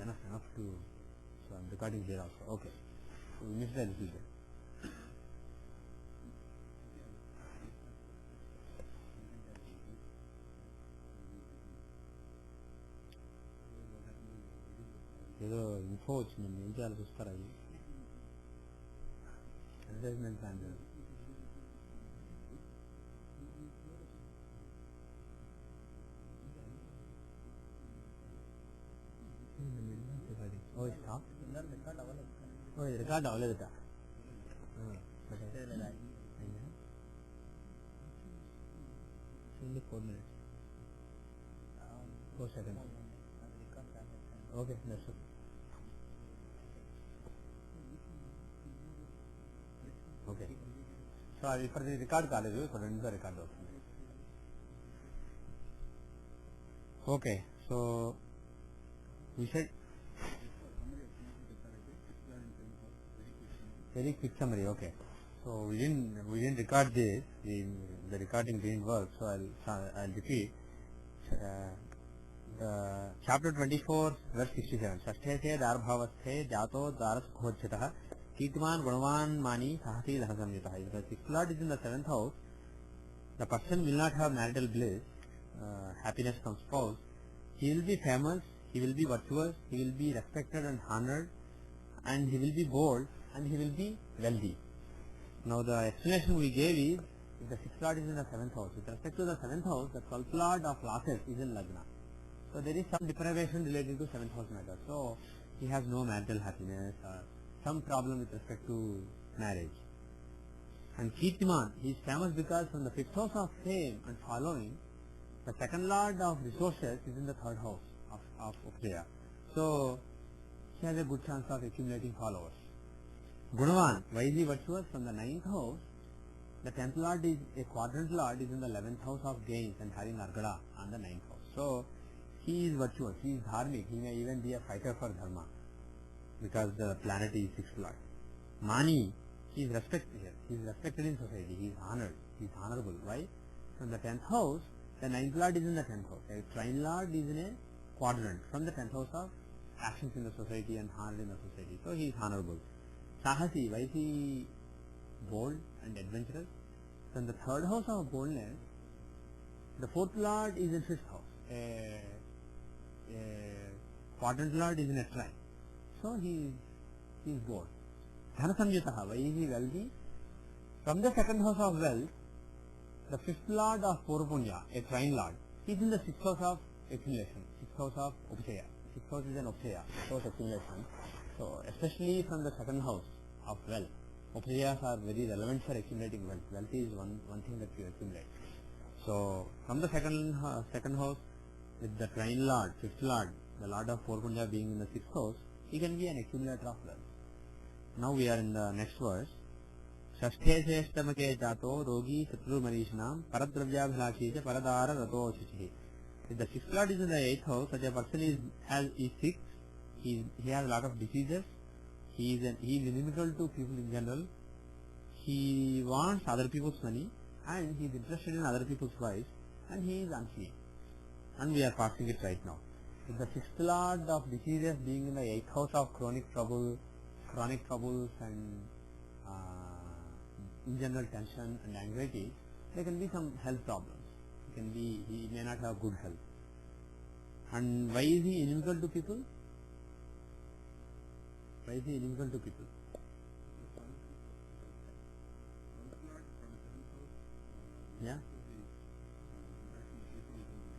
Enough to. So I'm recording here also. Okay. So we missed a little bit. ఏదో info వచ్చిందండి, ఏం చేయాలో చూస్తారా? అది అడ్వర్టైజ్మెంట్ ప్లాన్ రికార్డ్ అవ్వలేదట. only 4 minutes. 4 seconds. Okay, that's it. Okay. So for the record కాలేదు, ఇప్పుడు రెండుగా రికార్డ్ అవుతుంది. Okay, so we said very quick summary. Okay, so we didn't record this. The recording didn't work, so I'll repeat. Chapter 24 verse 67. षष्ठे से दारभावस्थे जातो दारसुखोच्यतः कीर्तिमान गुणवान मानी साहसी धनसंयुतः. If the sixth lord is in the 7th house, the person will not have marital bliss, happiness from spouse. He will be famous, he will be virtuous, he will be respected and honored, and he will be bold, and he will be wealthy. Now the explanation we gave is, if the sixth lord is in the 7th house, with respect to the 7th house, the 12th lord of losses is in Lagna. So there is some deprivation related to 7th house matter. So he has no marital happiness, some problem with respect to marriage. And Kirtiman, he is famous because from the 5th house of fame and following, the second lord of resources is in the 3rd house of Upjaya. So he has a good chance of accumulating followers. Gunavan, why is he virtuous? From the 9th house, the 10th lord is a quadrant lord, is in the 11th house of gains and having Argada on the 9th house. So he is virtuous, he is dharmic, he may even be a fighter for dharma because the planet is 6th lord. Mani, he is respected here, he is respected in society, he is honored, he is honorable. Why? From the 10th house, the 9th lord is in the 10th house, a trine lord is in a quadrant from the 10th house of actions in the society and honored in the society. So he is honorable. Sahasi, why is he bold and adventurous? From the 3rd house of boldness, the 4th lord is in 5th house. A quadrant lord is in a trine. So he is bold. Dhanasamyutaha, why is he wealthy? From the 2nd house of wealth, the 5th lord of Purvapunya, a trine lord, he is in the 6th house of accumulation, 6th house of Upjaya. 6th house is an Upjaya, 6th house accumulation. So especially from the 2nd house of wealth, Upjayas are very relevant for accumulating wealth. Wealth is one thing that you accumulate. So from the second house, with the trine lord, 5th lord, the lord of Purvapunya being in the 6th house, he can be an accumulator of wealth. Now we are in the next verse. षष्ठे श्रेष्ठमके जातो रोगी शत्रुमरीषणाम परद्रव्याभिलाषी च परदार रतो शुचिः. If the 6th lord is in the 8th house, such a person is sick, he has a lot of diseases, he is inimical to people in general, he wants other people's money, and he is interested in other people's wives, and he is unclean. And we are passing it right now. If the 6th lord of diseases being in the 8th house of chronic troubles and in general tension and anxiety, there can be some health problems. He may not have good health. And why is he inimical to people? Why is he inimical to people?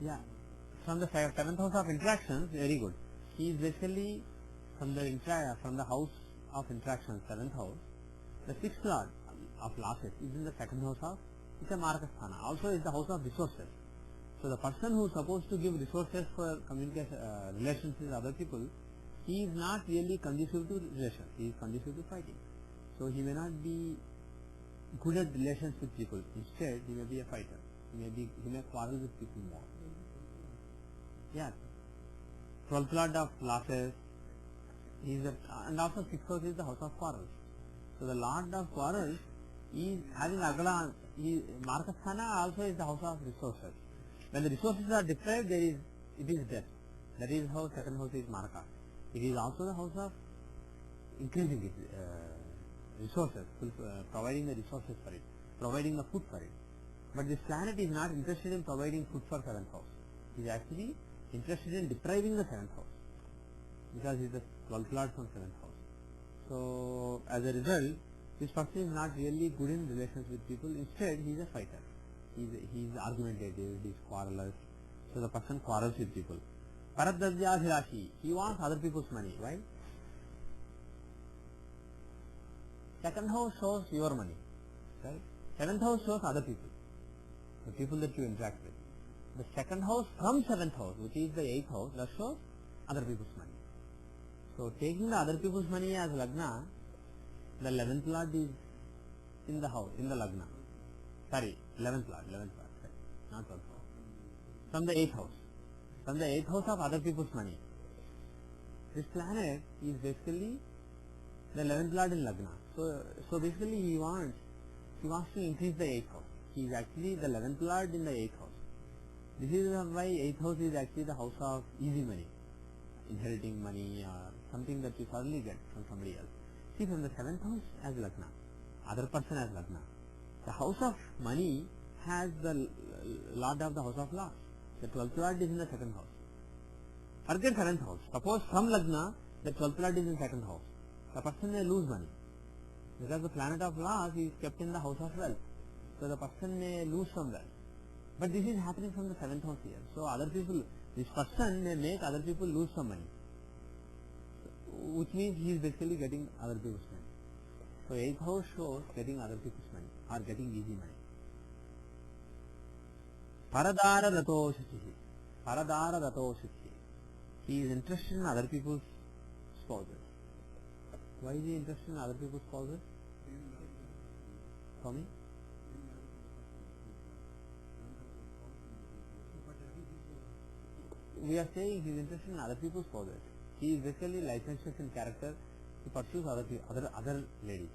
Yeah. From the 7th house of interactions, very good. He is basically from the house of interactions, 7th house. The 6th lord of losses is in the 2nd house of, it's a Marakasthana, also is the house of resources. So the person who is supposed to give resources for communication, relations with other people, he is not really conducive to relations, he is conducive to fighting. So he may not be good at relations with people, instead he may be a fighter, he may quarrel with people more. 12th lord of losses, and also 6th house is the house of quarrels. So the lord of quarrels is having Agala, Markasthana also is the house of resources. When the resources are deprived, it is death. That is how second house is Maraka. It is also the house of increasing its resources, providing the resources for it, providing the food for it. But this planet is not interested in providing food for seventh house. It is actually interested in depriving the seventh house, because he is the 12th lord from seventh house. So as a result, this person is not really good in relations with people. Instead, he is a fighter. He is argumentative, he is quarrelous. So the person quarrels with people. Paradadhyadhirashi, he wants other people's money. Why? Second house shows your money, right? Seventh house shows other people, the people that you interact with. The second house from seventh house, which is the 8th house, that shows other people's money. So taking the other people's money as Lagna, the 11th lord is in the house, in the Lagna. Sorry, 11th lord, right? Not 12th house. From the 8th house. From the 8th house of other people's money. This planet is basically the 11th lord in Lagna. So basically he wants to increase the 8th house. He is actually the 11th lord in the 8th house. This is why 8th house is actually the house of easy money, inheriting money or something that you suddenly get from somebody else. See, from the 7th house as Lagna, other person as Lagna. The house of money has the lord of the house of loss. The 12th lord is in the 2nd house. Forget 7th house. Suppose from Lagna, the 12th lord is in 2nd house. The person may lose money, because the planet of loss is kept in the house of wealth. So the person may lose some wealth. But this is happening from the 7th house here. So other people, this person may make other people lose some money, which means he is basically getting other people's money. So 8th house shows getting other people's money or getting easy money. Paradara dato shuchihi. Paradara dato shuchihi. He is interested in other people's spouses. Why is he interested in other people's spouses? For me? We are saying he is interested in other people's spouses. He is basically licentious in character. He pursues other ladies,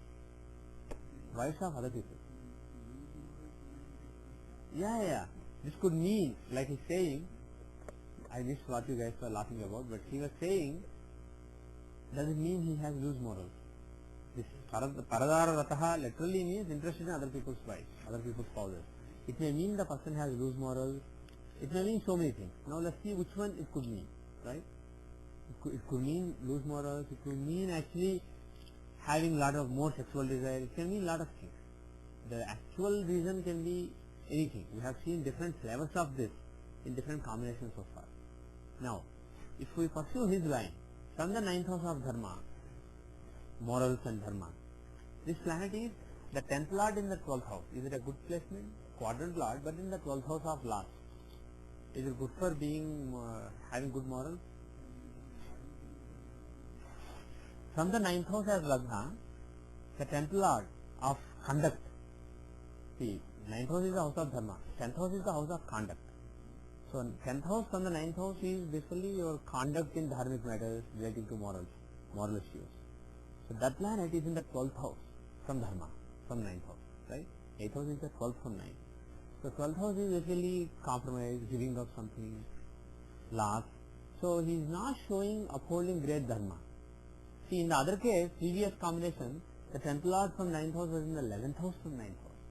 wives of other people. Yeah. This could mean, like he's saying, I missed what you guys were laughing about, but he was saying, does it mean he has loose morals? This Paradara Rataha literally means interested in other people's wives, other people's spouses. It may mean the person has loose morals. It may mean so many things. Now let's see which one it could mean, right? It could mean loose morals. It could mean actually having lot of more sexual desire. It can mean lot of things. The actual reason can be anything. We have seen different flavors of this in different combinations so far. Now, if we pursue his line from the 9th house of Dharma, morals and Dharma, this planet is the 10th lord in the 12th house. Is it a good placement? Quadrant lord, but in the 12th house of last. Is it good for being having good morals? From the 9th house as Lagna, the 10th lord of conduct. See, 9th house is the house of Dharma, 10th house is the house of conduct. So 10th house from the 9th house is basically your conduct in dharmic matters relating to morals, moral issues. So that planet is in the 12th house from Dharma, from 9th house, right? 8th house is the 12th from 9th. So 12th house is basically compromise, giving up something, loss. So he is not showing upholding great Dharma. See, in the other case, previous combination, the 10th lord from 9th house was in the 11th house from 9th house.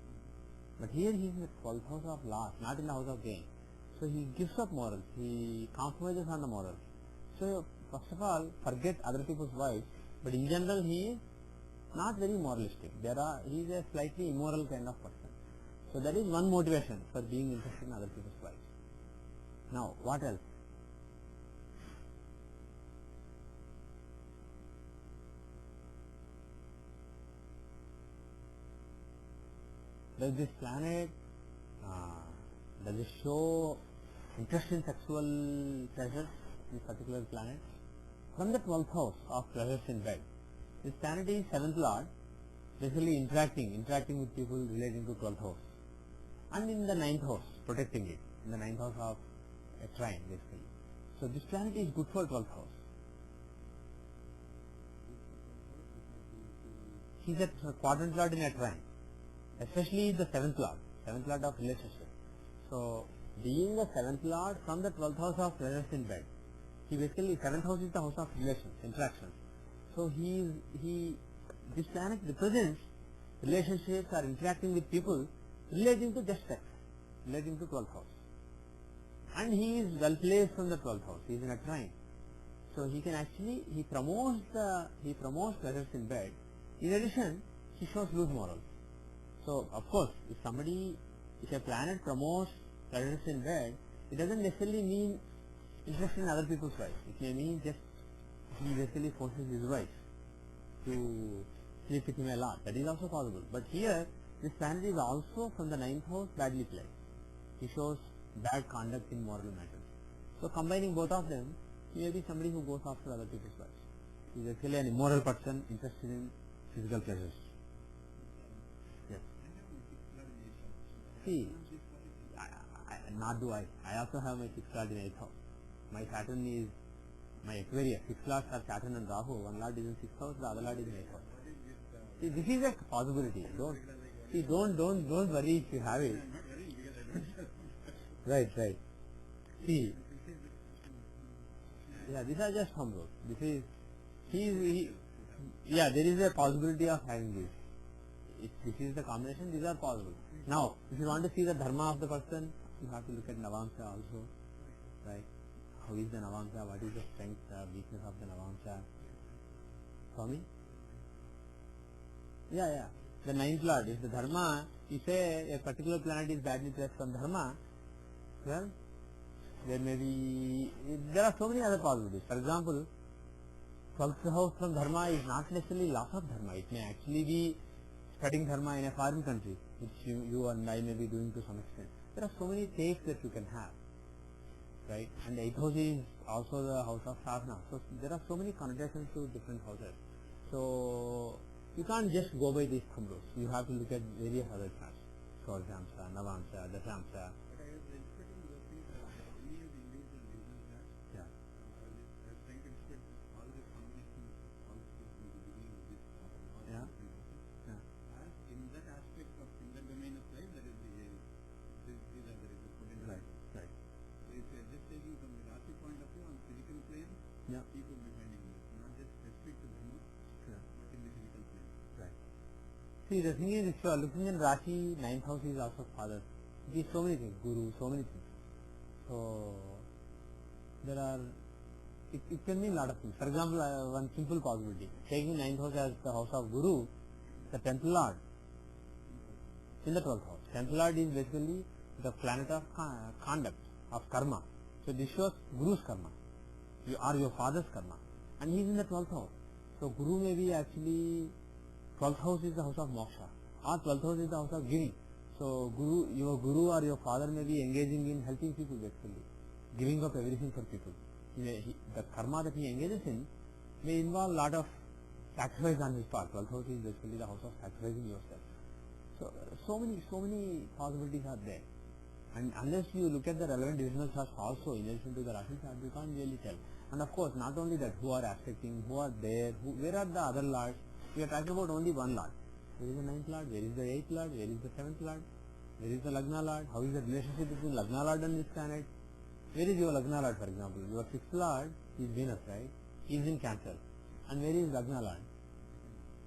But here he is in the 12th house of loss, not in the house of gain. So he gives up morals, he compromises on the morals. So first of all, forget other people's wives, but in general he is not very moralistic. He is a slightly immoral kind of person. So that is one motivation for being interested in other people's wives. Now, what else? Does this planet, does it show interest in sexual pleasures, this particular planet? From the 12th house of pleasures in bed. This planet is 7th lord, basically interacting with people relating to 12th house. And in the 9th house, protecting it, in the 9th house of a trine basically. So this planet is good for 12th house. He is a quadrant lord in a trine, especially the 7th lord of relationship. So being the 7th lord from the 12th house of pleasures in bed, He basically, seventh house is the house of relations, interactions. So this planet represents relationships or interacting with people relating to just sex, relating to 12th house. And he is well placed from the 12th house. He is in a trine. So he can actually, he promotes pleasures in bed. In addition, he shows loose morals. So of course, if a planet promotes pleasures in bed, it doesn't necessarily mean interest in other people's wives. It may mean just he basically forces his wife to sleep with him a lot. That is also possible. But here, this planet is also from the 9th house badly placed. He shows bad conduct in moral matters. So combining both of them, he may be somebody who goes after other people's wives. He is actually an immoral person interested in physical pleasures. Yes. See, not do I. I also have my 6th lord in 8th house. My Saturn is my Aquarius. 6 lords are Saturn and Rahu. One lord is in 6th house, the other lord is in 8th house. See, this is a possibility. Don't worry if you have it. Right. See, yeah, these are just thumb rules. This is yeah, there is a possibility of having this. If this is the combination, these are possible. Now, if you want to see the dharma of the person, you have to look at Navamsa also, right? How is the Navamsa? What is the strength, weakness of the Navamsa? For me? Yeah. The 9th lord is the dharma. You say a particular planet is badly placed from dharma. Well, there are so many other possibilities. For example, 12th house from dharma is not necessarily loss of dharma. It may actually be studying dharma in a foreign country, which you and I may be doing to some extent. There are so many takes that you can have, right? And the 8th house is also the house of sadhana. So there are so many connotations to different houses. So you can't just go by these thumb rules. You have to look at various other charts. Swarjamsa, Navamsa, Dashamsa. See, the thing is, if you are looking in Rashi, 9th house is also father. It is so many things, Guru, so many things. So, it can mean a lot of things. For example, one simple possibility, taking 9th house as the house of Guru, the 10th lord in the 12th house. 10th lord is basically the planet of conduct, of karma. So this shows Guru's karma, or your father's karma. And he is in the 12th house. So Guru may be actually, 12th house is the house of moksha, or 12th house is the house of giving. So your guru or your father may be engaging in helping people basically, giving up everything for people. The karma that he engages in may involve a lot of sacrifice on his part. 12th house is basically the house of sacrificing yourself. So many possibilities are there. And unless you look at the relevant divisional charts also in addition to the Rashi chart, you can't really tell. And of course, not only that, who are aspecting, who are there, where are the other lords? We are talking about only one lord. Where is the 9th lord? Where is the 8th lord? Where is the 7th lord? Where is the Lagna lord? How is the relationship between Lagna lord and this planet? Where is your Lagna lord, for example? Your 6th lord is Venus, right? He is in Cancer. And where is Lagna lord?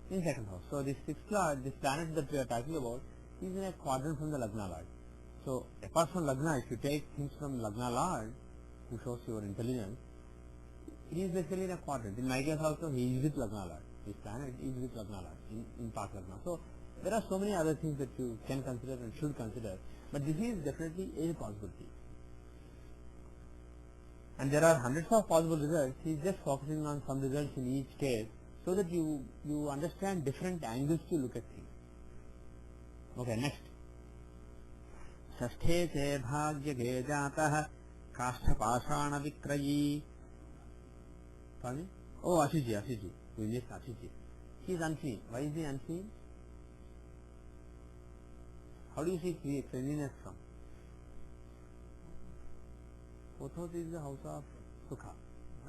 In 2nd house. So this 6th lord, this planet that we are talking about, is in a quadrant from the Lagna lord. So apart from Lagna, if you take things from Lagna lord, who shows your intelligence, he is basically in a quadrant. In my case also, he is with Lagna lord. This planet is with Lagna lord, in Pak Lagna. So there are so many other things that you can consider and should consider, but this is definitely a possibility. And there are hundreds of possible results. He is just focusing on some results in each case, so that you understand different angles to look at things. Okay, next. Sashthe che bhagyage jatah kasthapashana vikrayi. Pardon me? Oh, Ashiji. We missed Ashiji. He is unseen. Why is he unseen? How do you see cleanliness from? Fourth house is the house of sukha,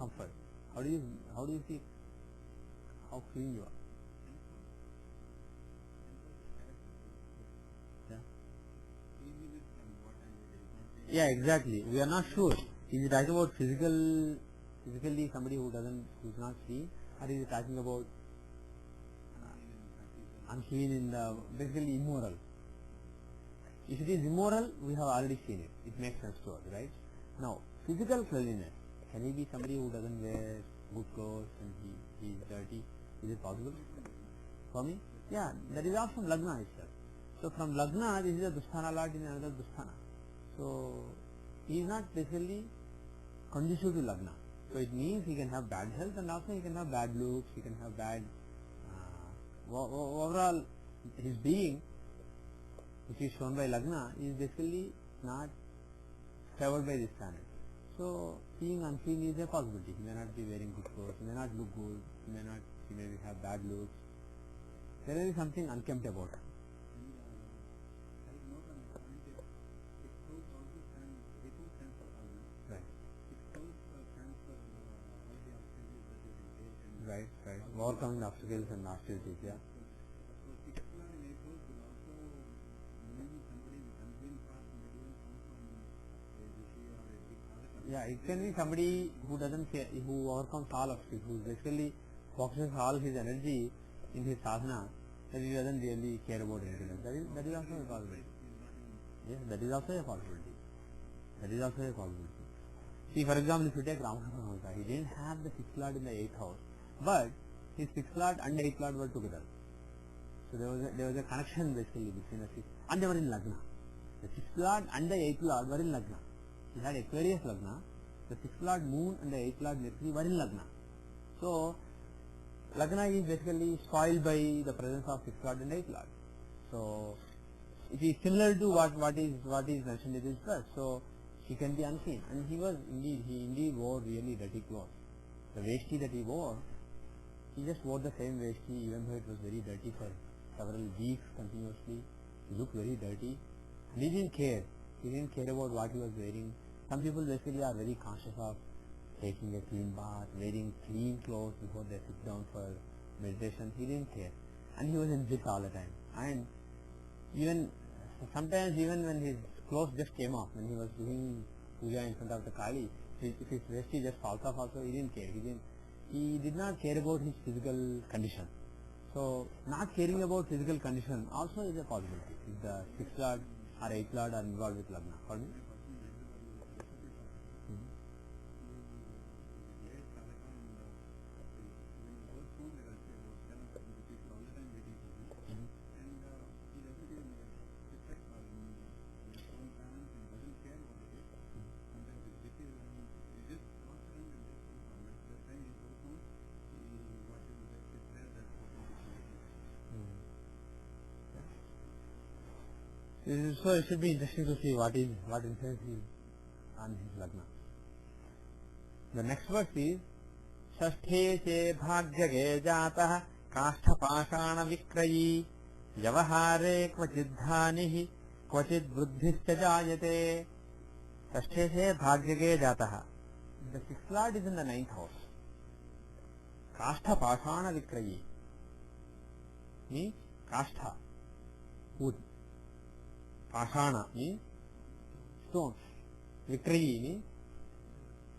comfort. How do you see how clean you are? Yeah, exactly. We are not sure. Is it talking about physical physically somebody who's not seen, or is it talking about unclean in the basically immoral? If it is immoral, we have already seen it. It makes sense to us, right? Now, physical cleanliness. Can he be somebody who doesn't wear good clothes and he is dirty? Is it possible? For me? Yeah, that is also from Lagna itself. So from Lagna, this is a Dusthana Lord in another Dusthana. So he is not basically conducive to Lagna. So it means he can have bad health and also he can have bad looks, he can have bad overall his being, which is shown by Lagna, is basically not favored by this planet. So being unclean is a possibility. He may not be wearing good clothes, he may not look good, he may have bad looks. There is something unkempt about him. Right. Overcoming obstacles and hostilities, yeah. Yeah, it can be somebody who doesn't care, who overcomes all obstacles, who basically focuses all his energy in his sadhana, that he doesn't really care about anything else. That is also a possibility. Yes, that is also a possibility. See, for example, if you take Ramakrishna, he didn't have the sixth lord in the 8th house, but his sixth lord and 8th lord were together. So there was a connection basically between the sixth, and they were in Lagna. The sixth lord and the 8th lord were in Lagna. He had Aquarius Lagna, the sixth lord moon and the 8th lord Mercury were in Lagna. So Lagna is basically spoiled by the presence of sixth lord and 8th lord. So it is similar to what is mentioned in this verse. So he can be unclean, and he indeed wore really dirty clothes. The veshti that he wore, he just wore the same veshti even though it was very dirty for several weeks continuously. He looked very dirty, and he didn't care. He didn't care about what he was wearing. Some people basically are very conscious of taking a clean bath, wearing clean clothes before they sit down for meditation. He didn't care, and he was in this all the time. And sometimes even when his clothes just came off, when he was doing puja in front of the Kali, if his vesti just falls off also, he didn't care. He did not care about his physical condition. So not caring about physical condition also is a possibility if the sixth lord or 8th lord are involved with Lagna. Pardon me? So it should be interesting to see what influence is on his Lagna. The next verse is Shashthe se bhagyage jatah kashtha pashana vikrayi yavahare kvachidhanihi kvachid buddhischa jayate. Shashthe se bhagyage jatah. The sixth lord is in the 9th house. Kashtha pashana vikrayi means kashtha, wood. Pashana means stones. Vikrayi means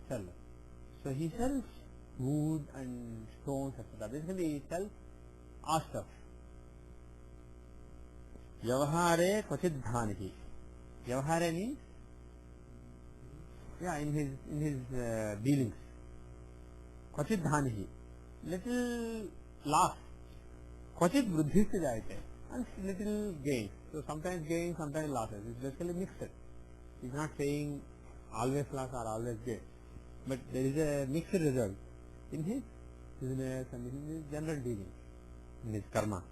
seller. So he sells wood and stones, etc. Basically he sells all stuff. Yavahare kvachid dhanihi. Yavahare means in his dealings. Kvachid dhanihi, little loss. Kvachid buddhischa jayate, and little gain. So sometimes gain, sometimes losses. It's basically mixed. He's not saying always loss or always gain, but there is a mixed result in his business and in his general dealing, in his karma.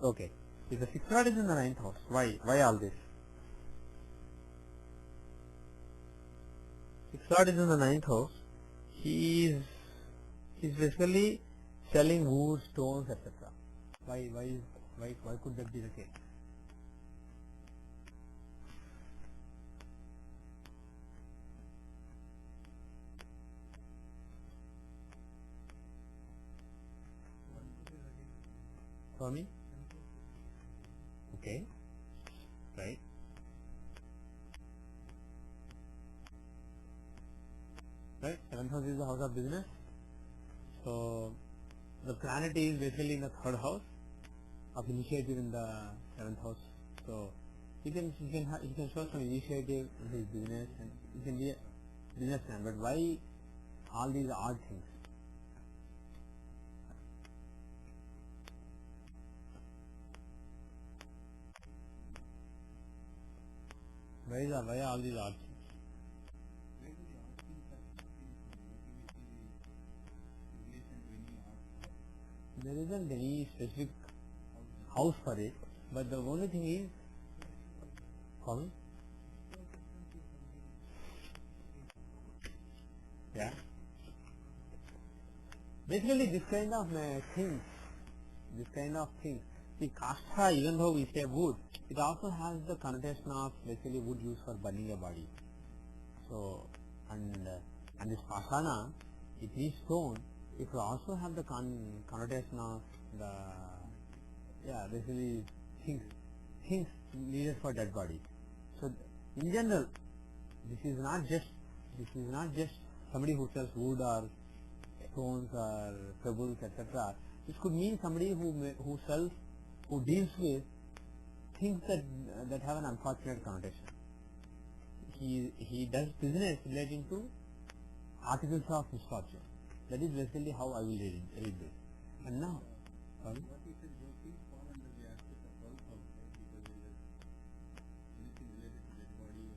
Okay. If the sixth lord is in the 9th house, why all this? Sixth lord is in the 9th house. He's basically selling wood, stones, etc. Why could that be the case? For me? Okay. Right. right? 7th house is the house of business. So the planet is basically in the 3rd house of initiative in the 7th house. So he can show some initiative in his business and he can be a businessman. But why all these odd things? Why all these odd things? There isn't any specific house for it, but the only thing is, sorry? Yeah. Basically, this kind of things. See, kastha, even though we say wood, it also has the connotation of basically wood used for burning a body. So, and this pasana, it is stone. It will also have the connotation of the basically things needed for dead body. So, in general, this is not just somebody who sells wood or stones or pebbles, etc. This could mean somebody who deals with things that have an unfortunate connotation. He does business relating to articles of misfortune. That is basically how I will read this. And now, sorry? What you said, those things fall under the aspect of 12th house, right? Because there is anything related to dead body.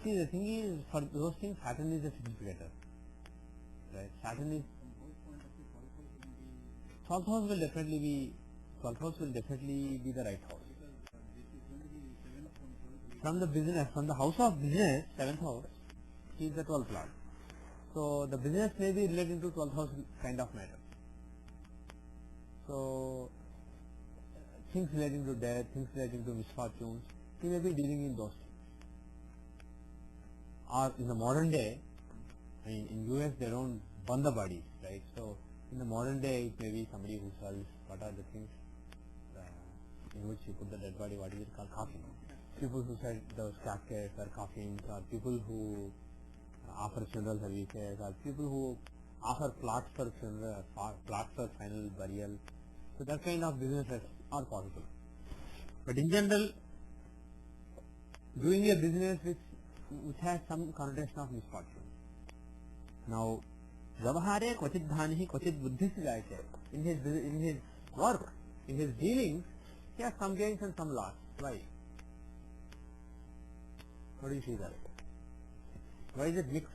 See, the thing is, for those things, Saturn is a significator. Right? Saturn is. From whose point of view, 12th house will definitely be the right house. Because this is going to be 7th from 12th. From the business, from the house of business, 7th house, he is the 12th lord. So the business may be relating to 12th house kind of matter. So things relating to death, things relating to misfortunes, he may be dealing in those things. Or in the modern day, I mean, in US they don't burn the bodies, right? So in the modern day it may be somebody who sells, what are the things in which you put the dead body, what is it called? Coffin. People who sell those caskets or coffins, or people who offer funeral services, or people who offer plots for funeral, plots for final burial. So that kind of businesses are possible. But in general, doing a business which has some connotation of misfortune. Now, Vyavahare kvachit dhanihi kvachit buddhis jayate. In his work, in his dealings, he has some gains and some loss. Why? What do you see there? Why is it mixed?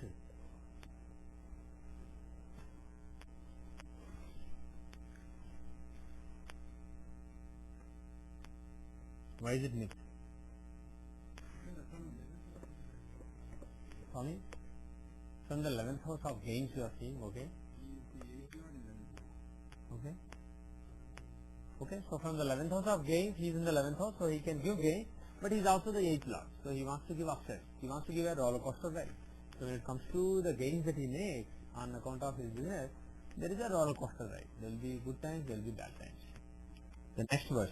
Why is it mixed? Sorry? From the 11th house of gains you are seeing, okay? Okay, so from the 11th house of gains, he is in the 11th house, so he can give gains, but he is also the 8th lord, so he wants to give upset. He wants to give a roller coaster ride. So when it comes to the gains that he makes on account of his business, there is a roller coaster ride. There will be good times, there will be bad times. The next verse,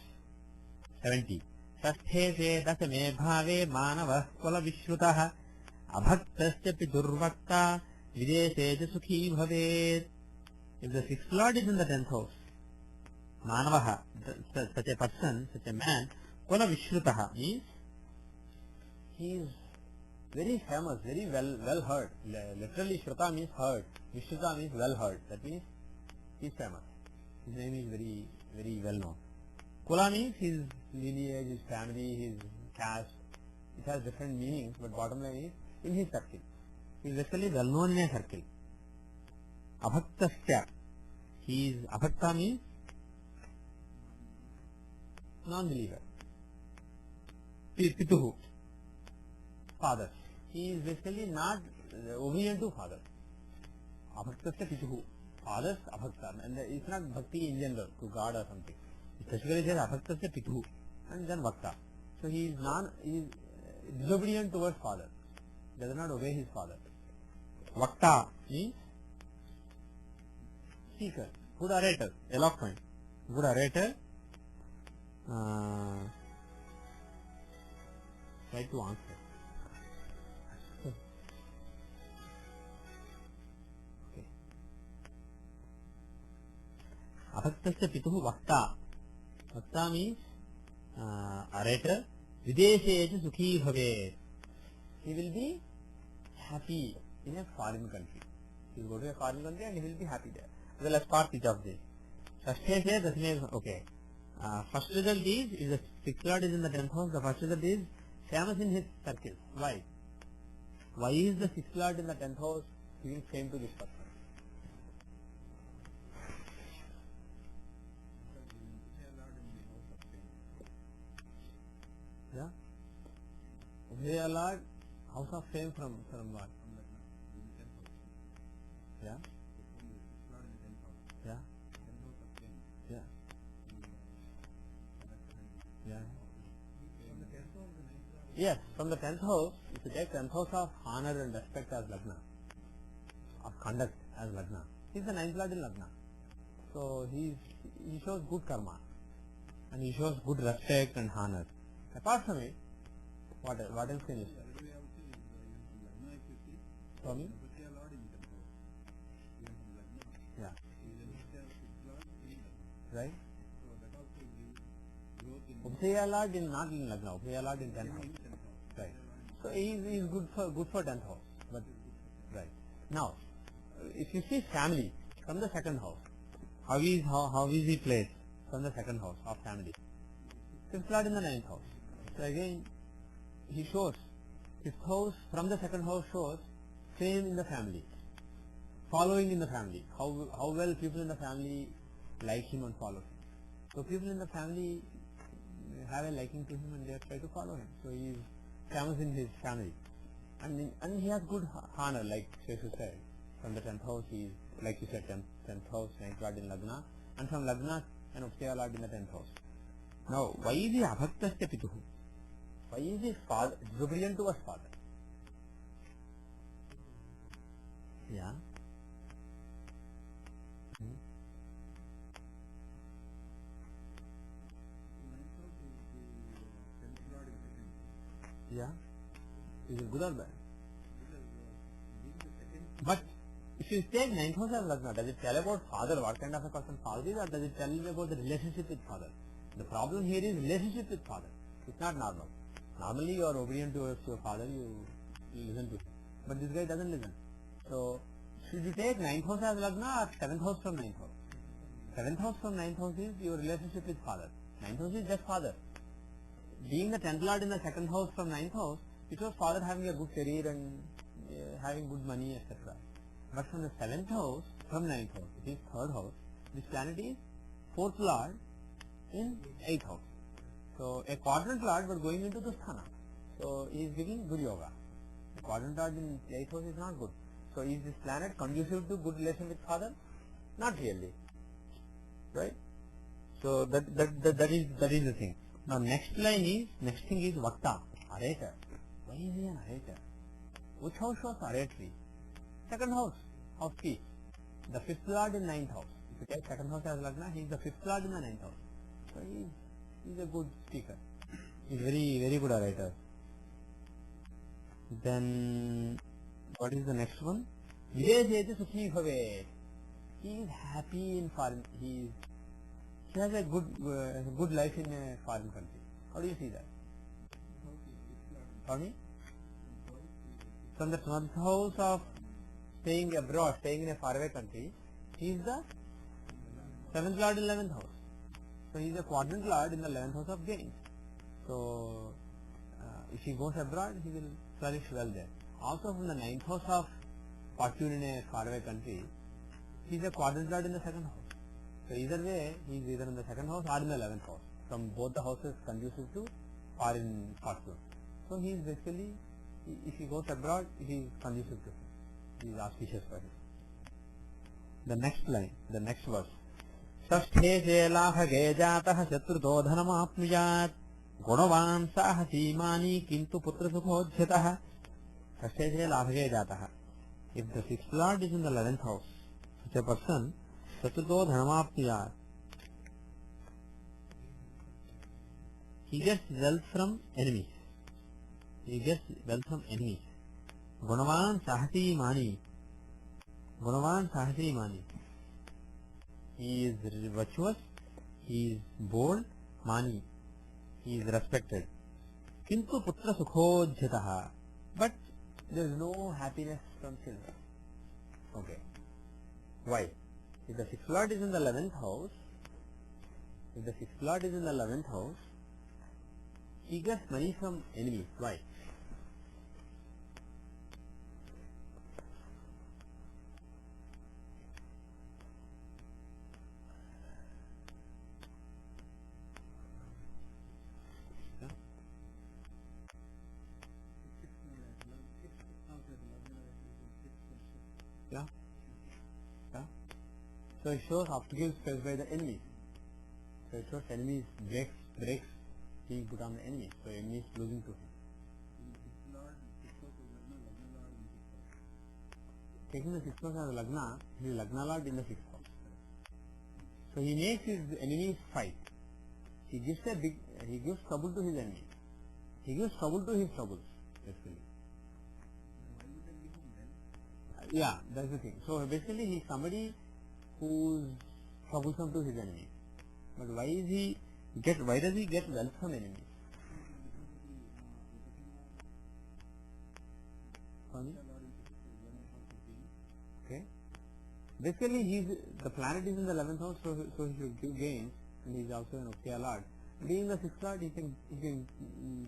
70. Sasthe se dasame bhave manavah kola vishrutah abhaktasya pidurvakta videshe sukhi bhavet. If the 6th lord is in the 10th house, manavaha, such a person, such a man, kola vishrutah means he is very famous, very well heard. Literally, Shruta means heard. Vishruta means well heard. That means he is famous. His name is very, very well known. Kula means his lineage, his family, his caste. It has different meanings, but bottom line is in his circle. He is basically well known in a circle. Abhaktasya. He is Abhakta means non-believer. Pituhu. Father. He is basically not obedient to father. Abhaktasya pituhu. Fathers abhakta. And it's not bhakti in general to God or something. Specifically it says abhaktasya pituhu and then bhakta. So he is disobedient towards father. Does not obey his father. Vakta means speaker, good orator, eloquent, good orator, try to answer. abhaktasya pituh vakta. Vakta means orator. Videshe cha sukhi bhavet. He will be happy in a foreign country. He will go to a foreign country and he will be happy there. So let's start each of this. Shashthe se dasme, okay. First result is the sixth lord is in the 10th house. The first result is famous in his circle. Why? Why is the sixth lord in the 10th house giving fame to this person? Yeah. Ubhaya lord, house of fame from what? Yeah. Yeah. Yeah. Yeah. Yes, from the 10th house, if you take 10th house of honor and respect as Lagna, of conduct as Lagna, he is the 9th lord in Lagna. So he shows good karma and he shows good respect and honor. Apart from it, what else can you say? Swami? Yeah. Right? Ubhaya lord in not in Lagna, Ubhaya lord in 10th house. Right. So he is good for 10th house. But right. Now, if you see family from the 2nd house, how is he placed from the 2nd house of family? 5th lord in the 9th house. So again, he shows 5th house from the 2nd house shows fame in the family, following in the family. How well people in the family like him and follow him. So people in the family have a liking to him and they try to follow him. So he is famous in his family, and he has good honor, like Sheshu said. From the 10th house, he is, like you said, 10th house, 9th lord in Lagna, and from Lagna, an Ubhaya lord in the 10th house. Now, why is he abhaktasya pituh? Why is his father disobedient to his father? Yeah. Yeah. Is it good or bad? But if you take 9th house as Lagna, does it tell about father, what kind of a person father is, or does it tell you about the relationship with father? The problem here is relationship with father. It's not normal. Normally you are obedient to your father, you listen to him. But this guy doesn't listen. So, should you take 9th house as Lagna or 7th house from 9th house? 7th house from 9th house is your relationship with father. 9th house is just father. Being the 10th lord in the 2nd house from 9th house, it was father having a good career and having good money, etc. But from the 7th house, from 9th house, it is 3rd house, this planet is 4th lord in 8th house. So, a quadrant lord but going into the sthana. So, he is giving good yoga. A quadrant lord in 8th house is not good. So, is this planet conducive to good relation with father? Not really. Right? So, that is the thing. Now, next thing is Vakta, orator. Why is he an orator? Which house was oratory? 2nd house, house peace. The 5th lord in 9th house. If you take 2nd house as Lagna, he is the 5th lord in the 9th house. So, he is a good speaker. He is very good orator. Then, what is the next one? Videshe cha sukhi bhavet. He is happy in foreign. He has a good life in a foreign country. How do you see that? Pardon me? From the 12th house of staying abroad, staying in a faraway country, he is the 7th lord in 11th house. So he is a quadrant lord in the 11th house of gains. So if he goes abroad, he will flourish well there. Also from the 9th house of fortune in a faraway country, he is a quadrant lord in the 2nd house. So either way, he is either in the 2nd house or in the 11th house. From both the houses conducive to foreign fortune. So he is basically, if he goes abroad, he is conducive to him. He is auspicious for him. The next line, the next verse. Sashthe se labhage jatah shatruto dhanamapnujat gunavan sahasi mani kintu putra sukhodhyatah. Sashthe se labhage jatah. If the 6th lord is in the 11th house, such a person, shatruto dhanamapnujat, he gets wealth from enemies. He gets wealth from enemies. Gunavan sahasi mani. Gunavan sahasi mani. He is virtuous, he is bold, mani, he is respected. Kintu putra sukhodhyataha, but there is no happiness from children. Okay. Why? If the sixth lord is in the 11th house, he gets money from enemies. Why? Yeah. Yeah. So it shows obstacles faced by the enemies. So it shows enemies breaks being put on the enemy. So enemy is losing to him. Taking the sixth house as Lagna, he is Lagna Lord in the sixth house. So he makes his enemies fight. He gives trouble to his enemies. He gives trouble to his troubles, basically. Yeah, that's the thing. So basically he is somebody who is troublesome to his enemies. But why does he get wealth from enemies? Okay. Basically the planet is in the 11th house, so he should give gains, and he is also an Uktiya Lord. Being the sixth lord, he can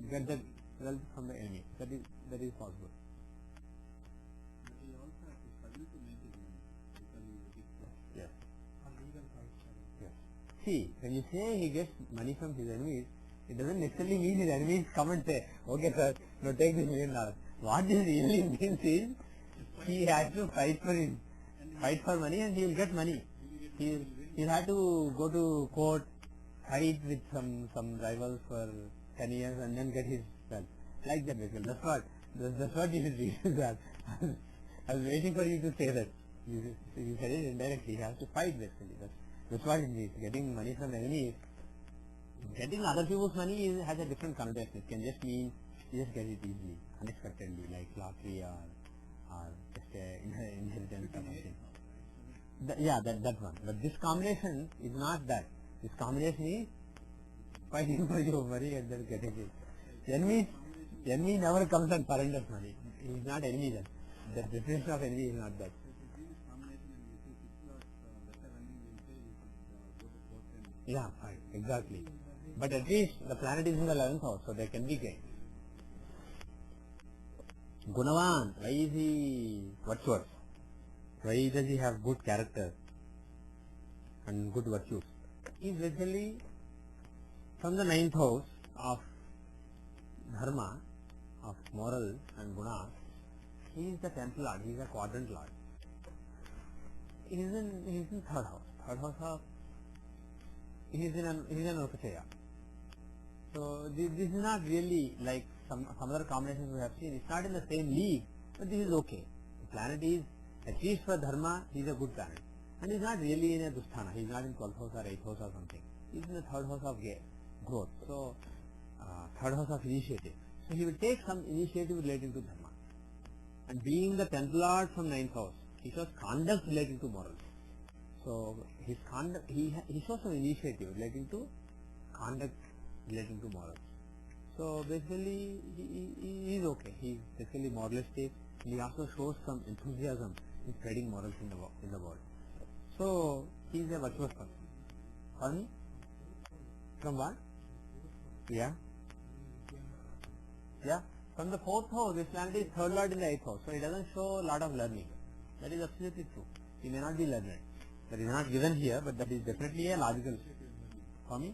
get that wealth from the enemy. That is possible. Yes. Yes. See, when you say he gets money from his enemies, it doesn't necessarily mean his enemies come and say, okay sir, now take this $1 million. What this really means is, he has to fight for money, and he will get money. He'll have to go to court, fight with some rivals for 10 years, and then get his wealth. Like that, basically. That's what you should read. I was waiting for you to say that. You said it indirectly. He has to fight, basically. That's what it means. Getting money from enemies. Getting other people's money has a different connotation. It can just mean you just get it easily, unexpectedly, like lottery or just inheritance or something. That one. But this combination is not that. This combination is fighting for your money and then getting it. Enemy never comes and surrenders money. He is not enemy then. The definition of enemy is not that. Yeah, fine, exactly. But at least the planet is in the 11th house, so there can be gain. Gunavan, why is he virtuous? Why does he have good character and good virtues? He is basically from the 9th house of dharma, of moral and guna. He is the 10th lord, he is a quadrant lord. He is in 3rd house. 3rd house of he is an Ukachaya. So this is not really like some other combinations we have seen. It's not in the same league, but this is okay. The planet is, at least for dharma, he is a good planet. And he is not really in a dusthana. He is not in 12th house or 8th house or something. He is in the 3rd house of growth. So 3rd house of initiative. So he will take some initiative relating to dharma. And being the 10th lord from 9th house, he shows conduct relating to morals. So his conduct, he shows some initiative relating to conduct relating to morals. So basically he is okay. He is basically moralistic. He also shows some enthusiasm in spreading morals in the world. So he is a virtuous person. Pardon me? From what? Yeah. Yeah. From the 4th house, this planet is 3rd lord in the 8th house. So it doesn't show a lot of learning. That is absolutely true. He may not be learned. That is not given here, but that is definitely a logical. For me?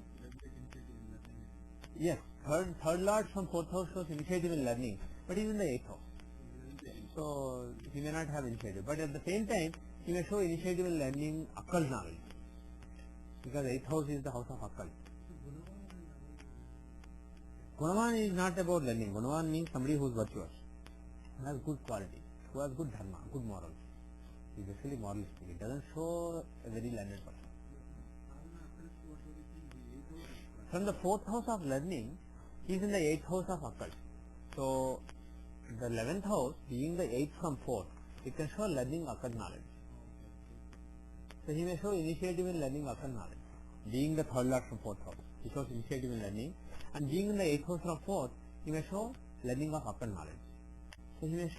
Yes. Third lord from 4th house shows initiative in learning, but he is in the 8th house. So he may not have initiative. But at the same time, he may show initiative in learning occult knowledge. Because 8th house is the house of occult. Gunavan is not about learning. Gunavan means somebody who is virtuous, who has good qualities, who has good dharma, good morals. He is basically moralistic. It doesn't show a very learned person. From the 4th house of learning, he is in the 8th house of occult. So the 11th house, being the 8th from 4th, it can show learning occult knowledge. So he may show initiative in learning occult knowledge. Being the third lord from fourth house, he shows initiative in learning, and being in the eighth house from fourth, he may show learning of occult knowledge. So he may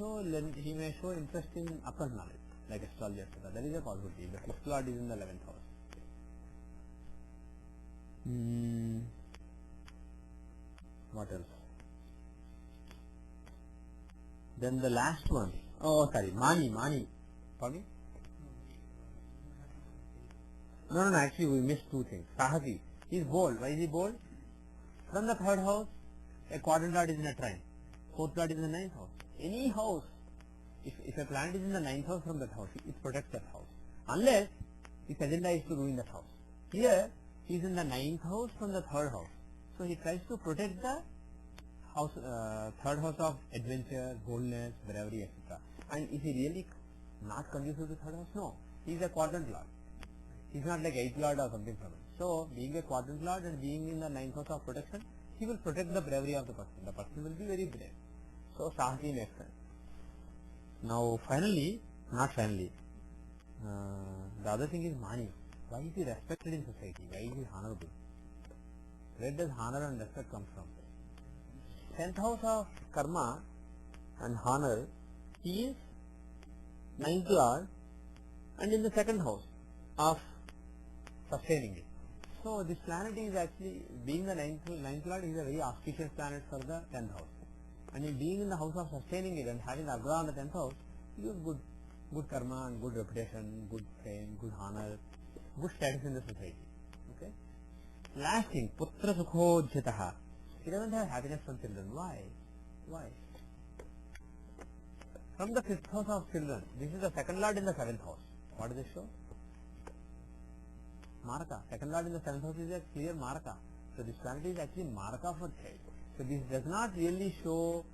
show interest in occult knowledge, like astrology, etc. That is a possibility. The fifth lord is in the 11th house. What else? Then the last one. Oh, sorry, Mani. Pardon me? No, actually we missed two things. Sahasi. He is bold. Why is he bold? From the third house, a quadrant lord is in a trine. Fourth lord is in the ninth house. Any house, if a planet is in the ninth house from that house, it protects that house. Unless his agenda is to ruin that house. Here, he is in the ninth house from the third house. So he tries to protect the house, third house of adventure, boldness, bravery, etc. And is he really not conducive to third house? No. He is a quadrant lord. He is not like eighth lord or something from it. So, being a quadrant lord and being in the ninth house of protection, he will protect the bravery of the person. The person will be very brave. So, Sahasi makes sense. Now, the other thing is Mani. Why is he respected in society? Why is he honorable? Where does honor and respect come from? 10th house of karma and honor, he is ninth lord and in the second house of sustaining it. So this planet is actually, being the ninth lord, is a very auspicious planet for the 10th house. And in being in the house of sustaining it and having Agra on the 10th house, you have good karma and good reputation, good fame, good honor, good status in the society. Okay. Last thing, Putra Sukhodhyataha. He doesn't have happiness from children. Why? From the 5th house of children, this is the second lord in the 7th house. What does it show? Maraka. Second lord in the 7th house is a clear Maraka. So this planet is actually Maraka for child. So this does not really show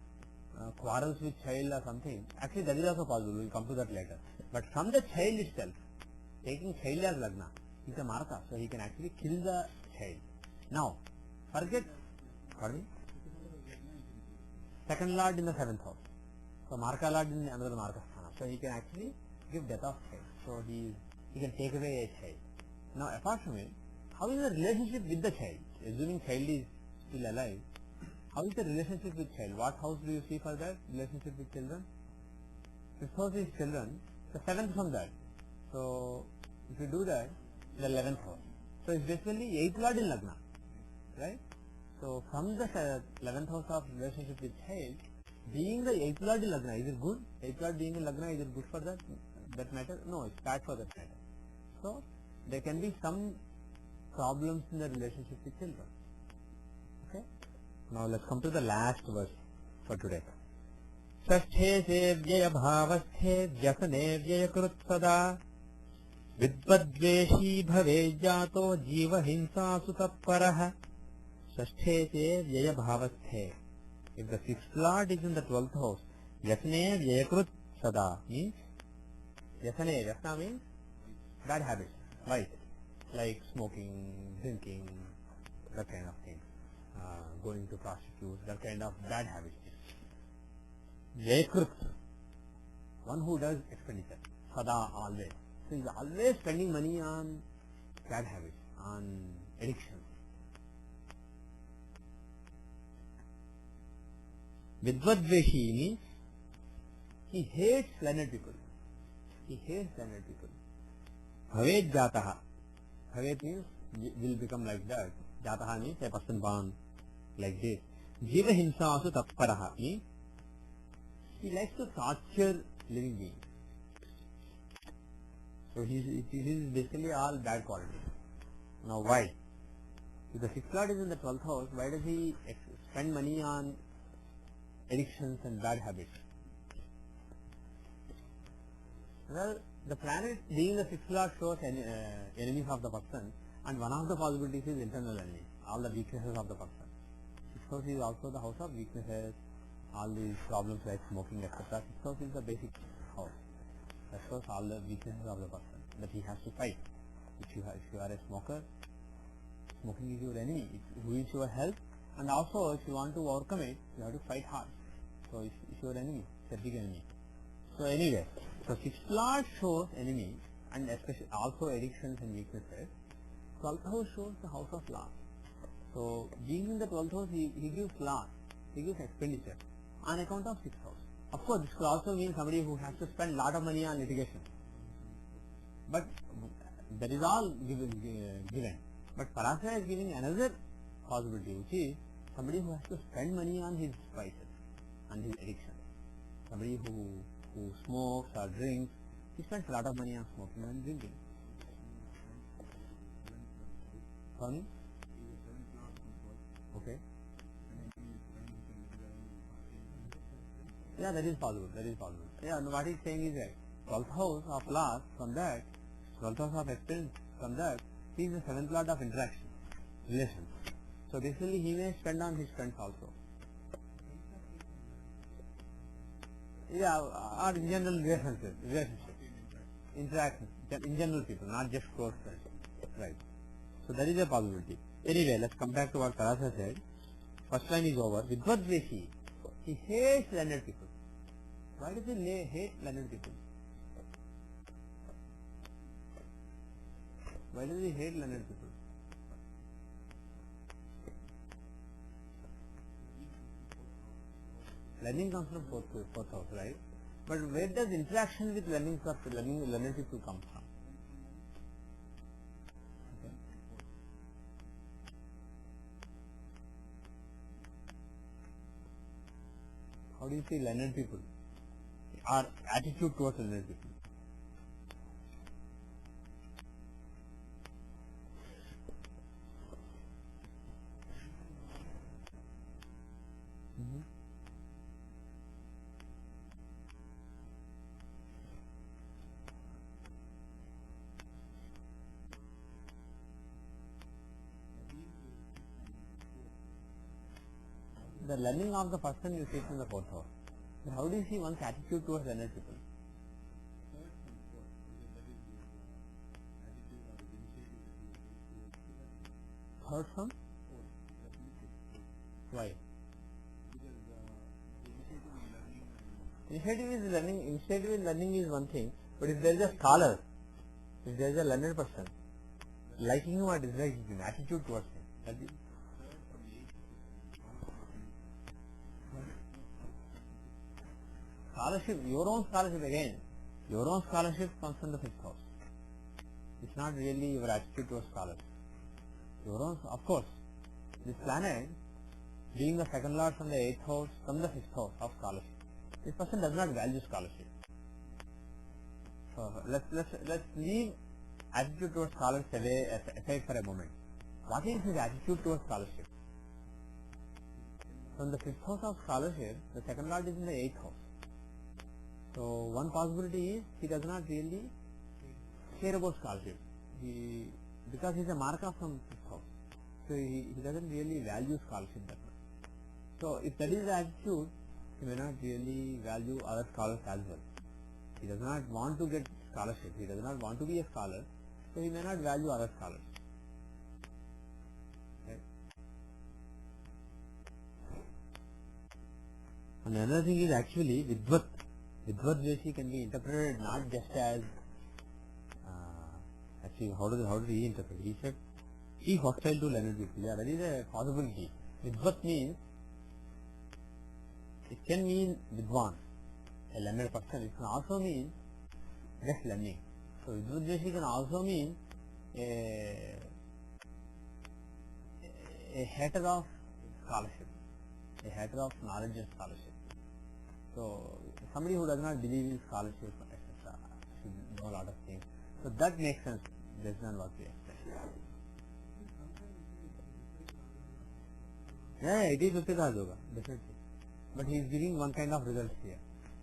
quarrels with child or something. Actually that is also possible. We will come to that later. But from the child itself, taking child as Lagna, is a Maraka. So he can actually kill the child. Now, forget, second lord in the 7th house. So Maraka lord in another Maraka sthana. So he can actually give death of child. So he can take away a child. Now apart from it, how is the relationship with the child? Assuming child is still alive, how is the relationship with child? What house do you see for that? Relationship with children? 5th house is children, the 7th from that. So if you do that, the 11th house. So it's basically 8th lord in Lagna, right? So from the 11th house of relationship with child, being the 8th lord in Lagna, is it good? 8th lord being in Lagna, is it good for that matter? No, it's bad for that matter. So there can be some problems in the relationship with children. Okay. Now let's come to the last verse for today. Sasthe se vyaya bhavasthe vyasane vyayakrit sada vidvadveshi bhave jato jiva hinsa sutapparah. Sasthe se vyaya bhavasthe. If the 6th lord is in the 12th house, vyasane vyayakrit sada means, vyasana means bad habits, right? Like smoking, drinking, that kind of thing. Going to prostitutes, that kind of bad habits. Vyayakrit, one who does expenditure, sada, always. So he is always spending money on bad habits, on addictions. Vidvadveshi means he hates learned people. Bhavet jataha. Bhavet means will become like that. Jataha means a person born like this. Jiva hinsa asu tapparaha means he likes to torture living beings. So this is basically all bad qualities. Now why? If the 6th lord is in the 12th house, why does he spend money on addictions and bad habits? Well, the planet being the 6th lord shows enemies of the person, and one of the possibilities is internal enemy, all the weaknesses of the person. 6th house is also the house of weaknesses, all these problems like smoking, etc. 6th house is the basic house that shows all the weaknesses of the person that he has to fight. If you are a smoker, smoking is your enemy, it ruins your health, and also if you want to overcome it, you have to fight hard. So it's your enemy, it's a big enemy. So anyway, so 6th lord shows enemy and especially also addictions and weaknesses. 12th house shows the house of loss. So being in the 12th house, he gives loss, he gives expenditure on account of 6th house. Of course, this could also mean somebody who has to spend lot of money on litigation. But that is all given. But Parasara is giving another possibility, which is somebody who has to spend money on his vices, on his addiction. Somebody who smokes or drinks, he spends a lot of money on smoking and drinking. Sorry? Okay. Yeah, that is possible. That is possible. Yeah, no, what he is saying is that 12th house of loss, from that, 12th house of experience, from that, he is the 7th lord of interaction, relation. So basically, he may spend on his friends also. Yeah, or in general relationships, interactions, in general people, not just close friends. Right. So that is a possibility. Anyway, let's come back to what Tarasa said. First line is over. Vidvadveshi, he hates learned people. Why does he hate learned people? Why does he hate learned people? Learning comes from fourth house, right? But where does interaction with learning people come from? Okay. How do you see learned people? Our attitude towards learned people. The learning of the person you see from the fourth house. But how do you see one's attitude towards learned people? Third from? Why? Initiative in learning is one thing, but if there is a scholar, if there is a learned person, liking him or disliking him, attitude towards him, that is. Scholarship, your own scholarship again, your own scholarship comes from the 5th house. It's not really your attitude towards scholars. Your own, of course, this planet, being the second lord from the 8th house, from the 5th house of scholarship, this person does not value scholarship. So let's leave attitude towards scholars aside for a moment. What is his attitude towards scholarship? From the 5th house of scholarship, the second lord is in the 8th house. So one possibility is he does not really care about scholarship. Because he is a marker from 5th house, so he doesn't really value scholarship that much. So if that is the attitude, he may not really value other scholars as well. He does not want to get scholarship. He does not want to be a scholar, so he may not value other scholars. Right? And another thing is actually Vidvadveshi can be interpreted not just as actually how do he interpret? He said he hostile to learned people. Yeah, that is a possibility. Vidvat means, it can mean Vidwan, a learned person. It can also mean just learning. So Vidvadveshi can also mean a hater of scholarship, a hater of knowledge and scholarship. So somebody who does not believe in scholarship, etc., should know a lot of things. So that makes sense based on what we expect. Yeah, it is Uttita Yoga, definitely. But he is giving one kind of results here.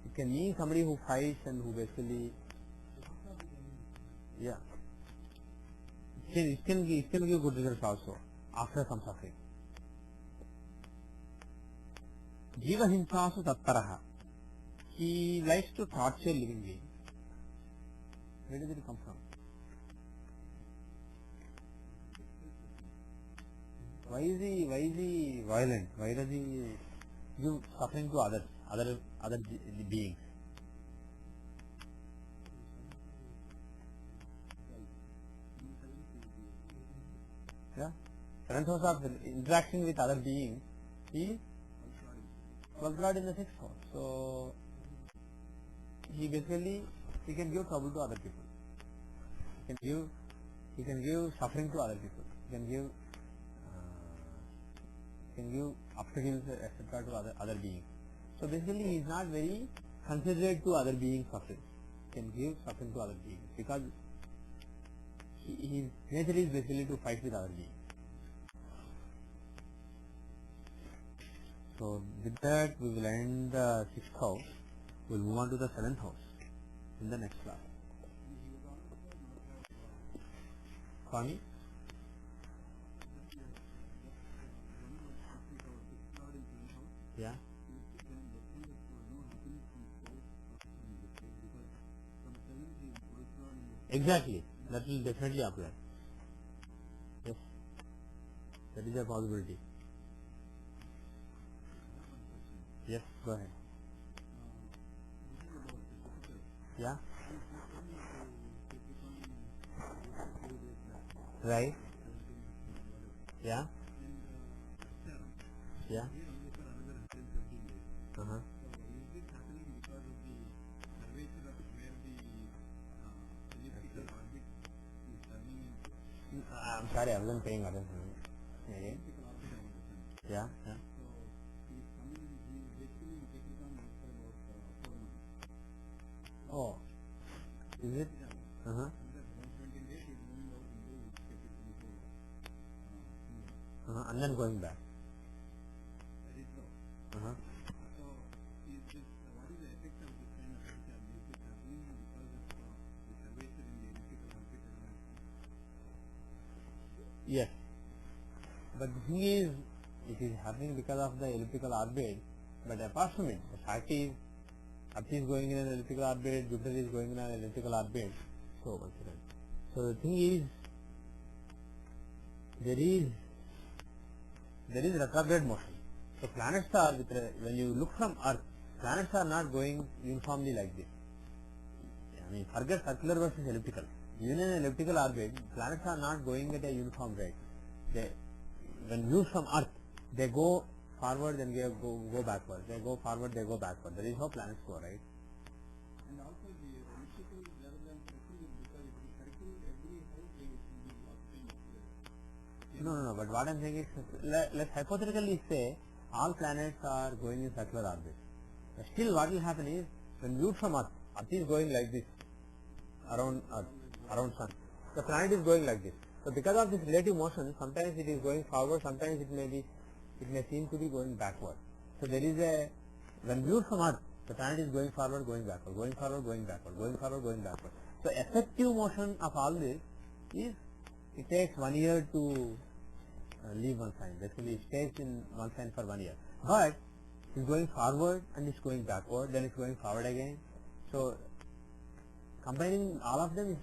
It can mean somebody who fights and who basically, yeah. It can give good results also after some suffering. Jiva Hinsasu Tattaraha. He likes to torture living beings. Where does it come from? Why is he violent? Why does he give suffering to other beings? seventh house of interaction with other beings is 12th lord in the 6th house. So he basically he can give trouble to other people. He can give suffering to other people. He can give obstacles etc. to other beings. So basically he is not very considerate to other beings' suffering. He can give suffering to other beings because his nature is basically to fight with other beings. So with that we will end the 6th house. We will move on to the 7th house in the next class. Swami? Yeah. Exactly. That will definitely apply. Yes. That is a possibility. Yes, go ahead. Yeah. Right. Yeah. Yeah. Uh-huh. I'm sorry, I wasn't paying attention. Again. Yeah. Yeah. Oh, is it? Uh-huh. And then going back. Uh-huh. Yes. But the thing is, it is happening because of the elliptical orbit, but apart from it, the fact is, Earth is going in an elliptical orbit, Jupiter is going in an elliptical orbit. So the thing is, there is retrograde motion. So planets are, when you look from Earth, planets are not going uniformly like this. I mean, forget circular versus elliptical. Even in an elliptical orbit, planets are not going at a uniform rate. When viewed from Earth, they go forward, then they go backward. They go forward, they go backward. That is how planets go, right? And also the elliptical rather than circular, because if you circle every house, they will be lost. No. But what I am saying is, let's hypothetically say all planets are going in circular orbit. Still, what will happen is, when viewed from Earth, Earth is going like this around Earth, around Sun. The planet is going like this. So because of this relative motion, sometimes it is going forward, sometimes it may seem to be going backward. So there is when viewed from Earth, the planet is going forward, going backward, going forward, going backward, going forward, going backward. So effective motion of all this is, it takes 1 year to leave one sign. Basically it stays in one sign for 1 year. But it's going forward and it's going backward, then it's going forward again. So combining all of them is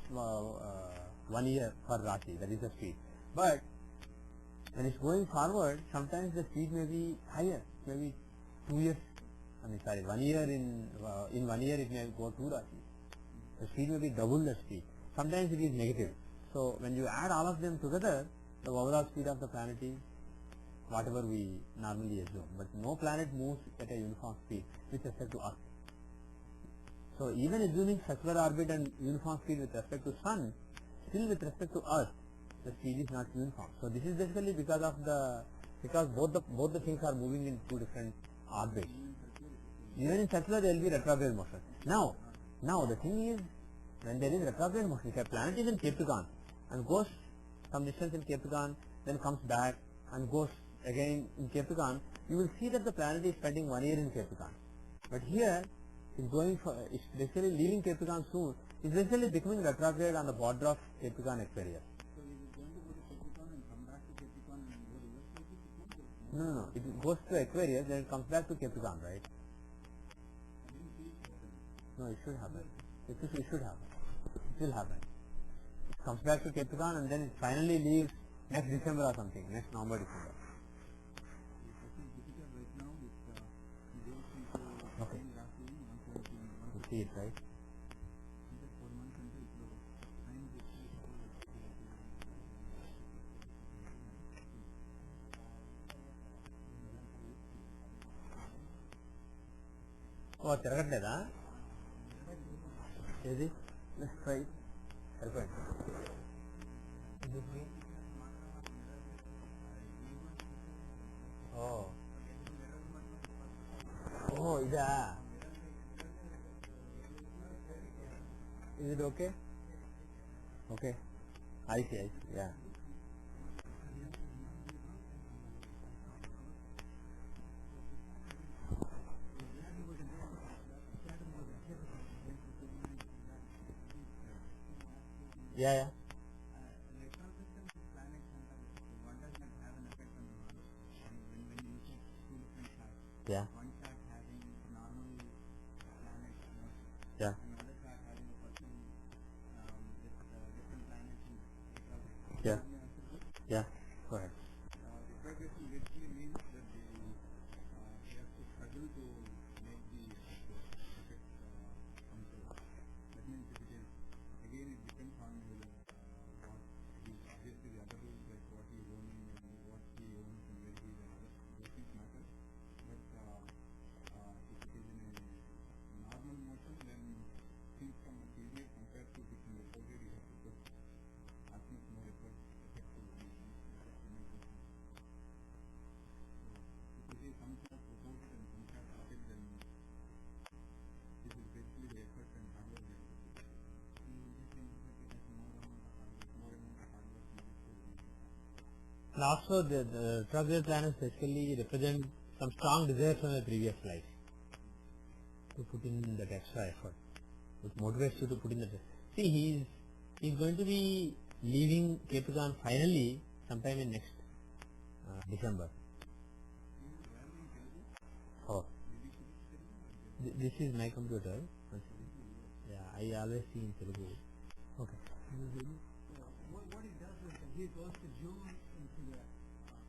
1 year for Rashi, that is the speed. But when it's going forward, sometimes the speed may be higher, maybe 2 years. 1 year in 1 year it may go 2 Rashi. The speed may be double the speed. Sometimes it is negative. So when you add all of them together, the overall speed of the planet is whatever we normally assume. But no planet moves at a uniform speed with respect to Earth. So even assuming circular orbit and uniform speed with respect to Sun, still with respect to Earth, the speed is not uniform. So this is basically because both the things are moving in two different orbits. Even in circular there will be retrograde motion. Now the thing is, when there is retrograde motion, if a planet is in Capricorn and goes some distance in Capricorn, then comes back and goes again in Capricorn, you will see that the planet is spending 1 year in Capricorn. But here it's basically leaving Capricorn soon. It's basically becoming retrograde on the border of Capricorn Aquarius. So is it going to go to Capricorn and come back to Capricorn and go reverse? No. It goes to Aquarius, then it comes back to Capricorn, right? No, it should happen. It should happen. It will happen. It comes back to Capricorn and then it finally leaves next December or something, next November, December. Okay. You see it, right? ఓ తిరగట్లేదా ఏది try సరిపోయింది ఓ ఓ ఇదా ఇది okay okay I see yeah yeah. Yeah. Yeah. Yeah. Yeah. Go ahead. And also the retrograde planets basically represent some strong desire from the previous life to put in that extra effort, which motivates you to put in that. See, he's going to be leaving Capricorn finally sometime in next December. Oh, this is my computer. Yeah, I always see in Telugu. Okay. What he does is that he goes to June into the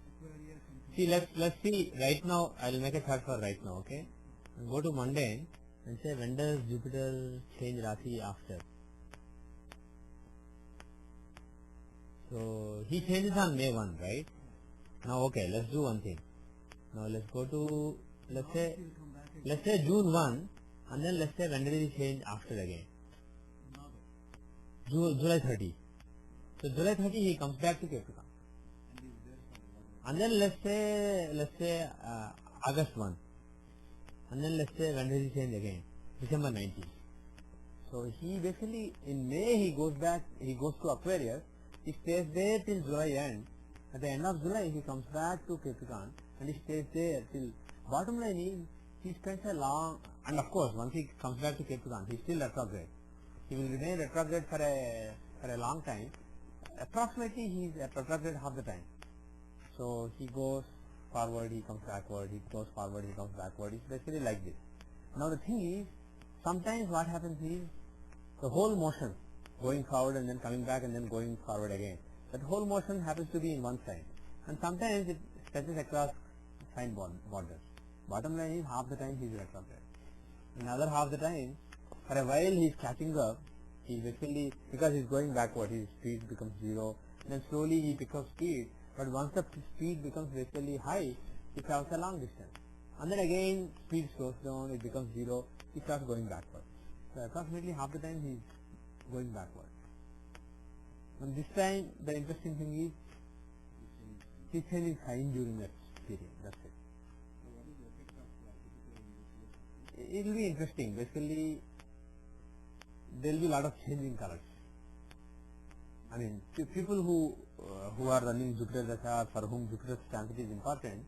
Aquarius. See, let's see right now. I'll make a chart for right now. Okay. And go to Monday and say when does Jupiter change Rashi after. So he changes on May 1, right? Now okay, let's do one thing. Now let's go to let's say June 1, and then let's say when did he change after again? July 30. So July 30 he comes back to Capricorn. And then let's say August 1. And then let's say when does he change again? December 19. So he basically in May he goes to Aquarius, he stays there till July end. At the end of July he comes back to Capricorn and he stays there till bottom line is he spends a long, and of course once he comes back to Capricorn he is still retrograde. He will remain retrograde for a long time. Approximately he is retrograde half the time. So he goes forward, he comes backward, he goes forward, he comes backward. It's basically like this. Now the thing is, sometimes what happens is the whole motion going forward and then coming back and then going forward again. That whole motion happens to be in one side, and sometimes it stretches across fine borders. Bottom line is half the time he is retrograde. Another half the time, for a while he is catching up. He basically, because he is going backward, his speed becomes zero. Then slowly he picks up speed. But once the speed becomes basically high, he travels a long distance. And then again speed slows down, it becomes zero, he starts going backward. So approximately half the time he is going backward. And this time the interesting thing is he changes sign during that period. That's it. It will be interesting. Basically there will be a lot of changing colors. I mean, people who are running Jupiter Dasha, for whom Jupiter's transit is important,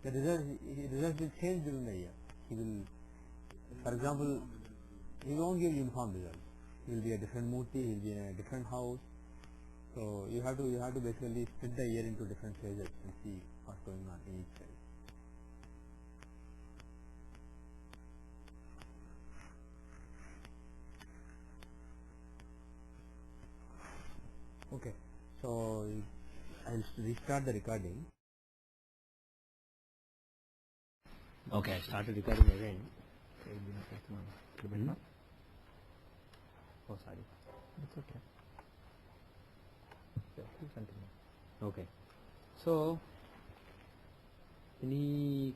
the results will change during the year. He will, for example, he won't give uniform results. He will be a different Murti, he will be in a different house. So you have to basically split the year into different phases and see what's going on in each phase. Okay, so I'll restart the recording. Okay, I started recording again. Oh, sorry. It's okay. Yeah, please continue. Okay. So Any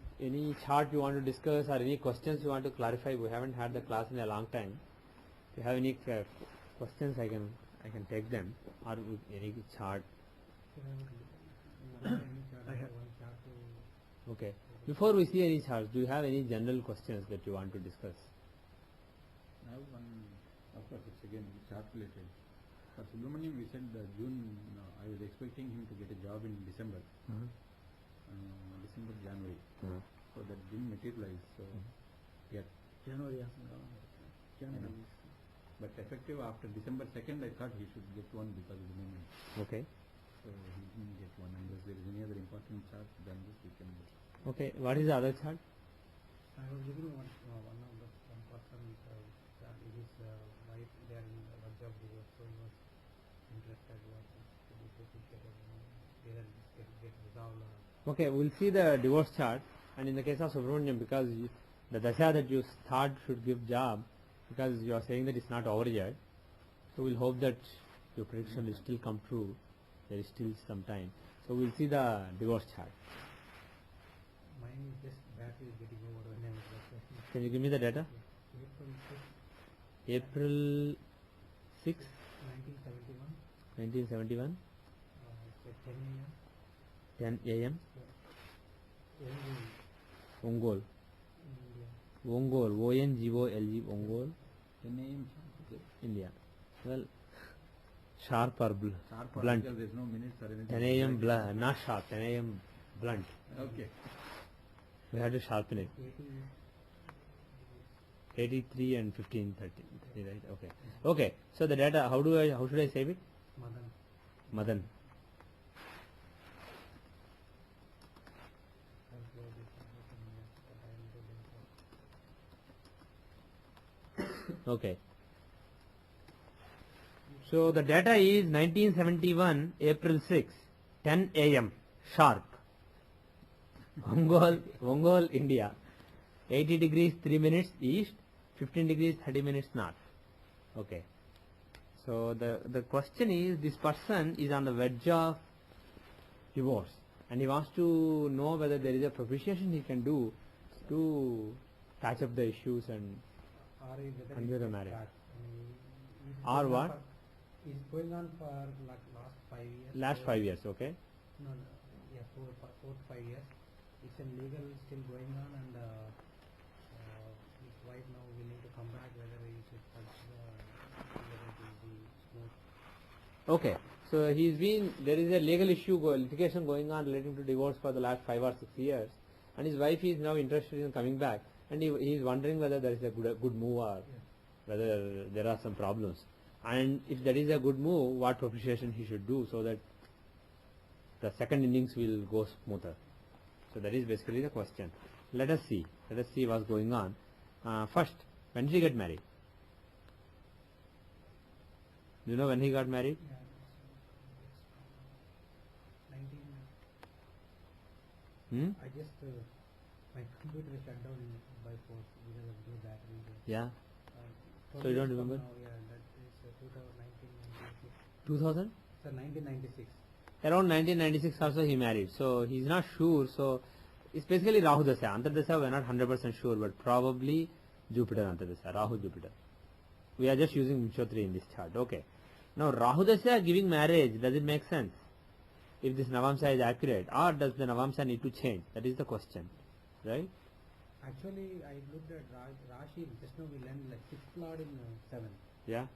chart you want to discuss or any questions you want to clarify? We haven't had the class in a long time. If you have any questions, I can take them, or with any chart. Okay. Before we see any charts, do you have any general questions that you want to discuss? I have one, of course, it's again chart related. For Subramaniam, we said June, I was expecting him to get a job in December, December, January. So that didn't materialize. So yet. January. January. But effective after December 2nd, I thought he should get one because of the movement. Okay. So he didn't get one. Unless there is any other important chart, then this we can get. Okay. What is the other chart? I was looking at one of the one person, his wife, they are in the work job divorce, so he was interested what get resolved. Okay, we'll see the divorce chart, and in the case of Subramaniam, because the dasha that you thought should give job, because you are saying that it's not over yet, so we'll hope that your prediction will still come true. There is still some time. So we'll see the divorce chart. Mine is just battery is getting over when I was working. Can you give me the data? April 6, 1971. 1971, It's at 10 a.m. 10 a.m. Ongol, Ongol. India. Ongol. O-N-G-O-L-G. Ongol. 10 a.m. chart. India. Well, sharp or Sharp or blunt. because there is no minutes or anything. 10 a.m. blunt, not sharp. 10 a.m. blunt. Okay. We have to sharpen it. 83 and 15, 30, right? Okay. Okay. So the data, how should I save it? Madan. Madan. Okay. So the data is 1971 April 6, 10 a.m. sharp. Ongol, India. 80 degrees 3 minutes east, 15 degrees 30 minutes north. Okay. So the question is, this person is on the verge of divorce, and he wants to know whether there is a propitiation he can do to patch up the issues and under the marriage. Or what? It's going on for like last 5 years. Last 5 years, okay. No, yeah, 4 to 5 years. It's a legal still going on, and his wife now willing to come back, whether he should touch whether it will be smooth. Okay. So there is a legal issue, litigation going on relating to divorce for the last 5 or 6 years, and his wife is now interested in coming back, and he is wondering whether there is a good move or whether there are some problems. And if that is a good move, what propitiation he should do so that the second innings will go smoother. So that is basically the question. Let us see what's going on. First, when did he get married? Do you know when he got married? Yeah, it's 19. I just my computer is shut down by force because of the battery. Yeah. So you don't remember? Now, yeah, that is 1996. 2000? Sir, 1996. Around 1996 also he married. So he's not sure. So it's basically Rahu Dasya. Antardasya we're not 100% sure, but probably Jupiter Antardasya, Rahu Jupiter. We are just using m4a in this chart. Okay. Now Rahu Dasya giving marriage, does it make sense? If this Navamsa is accurate, or does the Navamsa need to change? That is the question. Right? Actually, I looked at Rashi, just now we learned like 6th Lord in 7th. Yeah.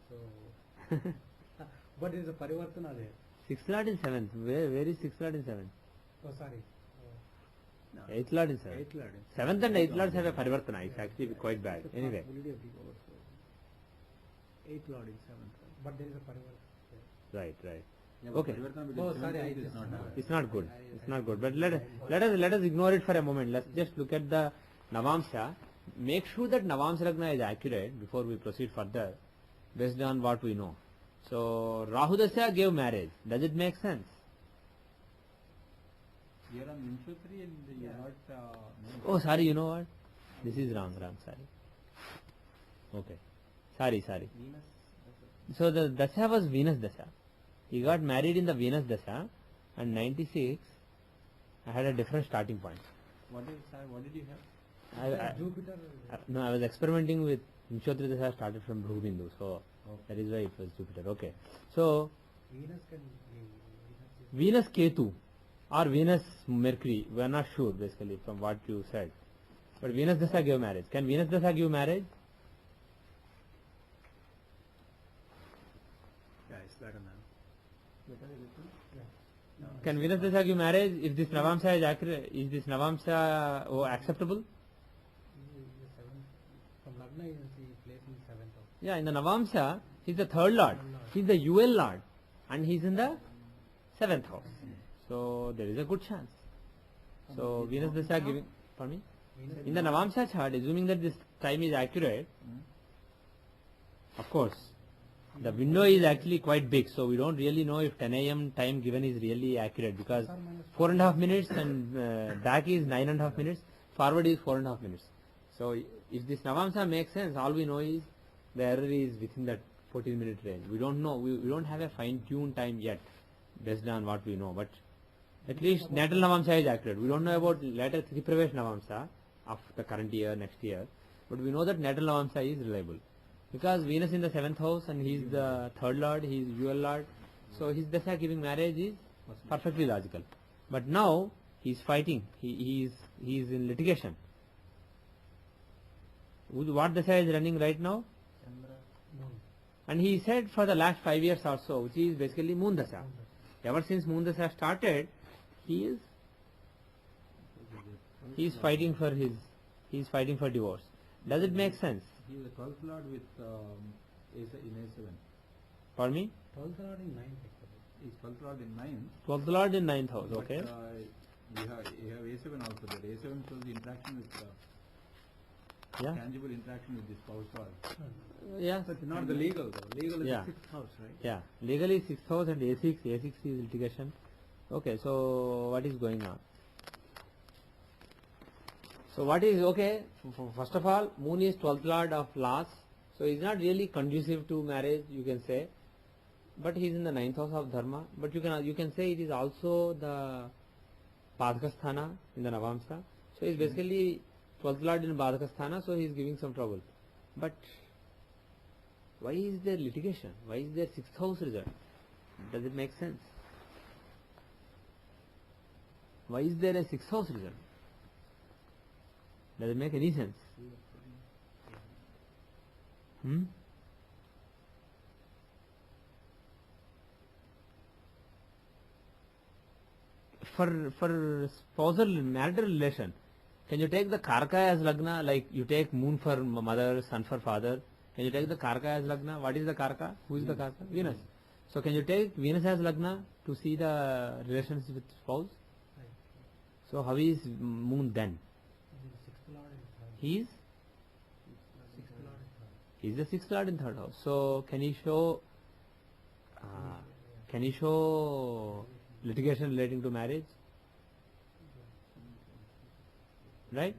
So, but there is a Parivartana there. 6th Lord in 7th. Where is 6th Lord in 7th? Oh, sorry. 8th Lord in 7th. 8th Lord. 7th and 8th Lords have a Parivartana. It's actually quite bad. Anyway. 8th Lord in 7th. But there is a Parivartana there. Right. Yeah, Okay. Oh, sorry, I is just not good. It's not good. It's not good. But let us ignore it for a moment. Let's just look at the Navamsa. Make sure that Navamsa Lagna is accurate before we proceed further, based on what we know. So Rahu Dasya gave marriage. Does it make sense? You are on m4a and you are not. Oh, sorry. You know what? This is wrong. Sorry. Okay. Sorry. Venus. So the Dasya was Venus Dasya. He got married in the Venus Dasya, and 96, I had a different starting point. What did you have? Jupiter. No, I was experimenting with Nishotri Dasha started from Bhubindu, so Okay. that is why it was Jupiter. Okay. So Venus can be. Venus Ketu or Venus Mercury, we are not sure basically from what you said. But Venus Dasha give marriage. Can Venus Dasha give marriage? Yeah, it's better now. Better is it? Yeah. Can Venus Dasha give marriage if this Navamsa is accurate? Is this Navamsa acceptable? The seventh from Lagna is the place in seventh house. Yeah, in the Navamsa, he is the third lord. He is the UL lord and he is in the seventh house. So there is a good chance. So Venus Dasha giving, pardon me? In the Navamsa chart, assuming that this time is accurate, of course, the window is actually quite big, so we don't really know if 10 a.m. time given is really accurate because 4.5 minutes and back is 9.5 minutes, forward is 4.5 minutes. So if this Navamsa makes sense, all we know is the error is within that 14-minute range. We don't know, we don't have a fine-tuned time yet based on what we know, but at least natal Navamsa is accurate. We don't know about later Tripravesh Navamsa of the current year, next year, but we know that natal Navamsa is reliable. Because Venus in the 7th house and he is the third lord, he is UL lord, so his Dasha giving marriage is perfectly logical. But now he is fighting, he is in litigation. What Dasha is running right now? Moon. And he said for the last 5 years or so, which is basically Moon Dasha. Ever since Moon Dasha started, he is fighting for divorce. Does it make sense? He is a 12th lord with in A7. Pardon me? 12th lord in 9th actually. He is 12th lord in 9th. 12th lord in 9th house, okay. But you have A7 also. That A7 shows the interaction with Yeah. tangible interaction with this spouse lord. Yeah. But not the legal though. Legal is Yeah. the 6th house, right? Yeah. Legally 6th house and A6 is litigation. Okay, so what is going on? So what is, okay, first of all, Moon is 12th lord of laws, so he is not really conducive to marriage, you can say, but he is in the 9th house of Dharma, but you can say it is also the Badhakasthana in the Navamsa, so he is basically 12th lord in Badhakasthana, so he is giving some trouble. But why is there litigation? Why is there 6th house result? Does it make sense? Why is there a 6th house result? Does it make any sense? For spousal marital relation, can you take the Karka as Lagna, like you take Moon for mother, Sun for father? Can you take the Karka as Lagna? What is the Karka? Who is the Karka? Venus. So can you take Venus as Lagna to see the relations with spouse? Right. So how is Moon then? The 6th lord in third. He is? 6th lord in third. He is the 6th lord in third house. So can he show litigation relating to marriage? Right?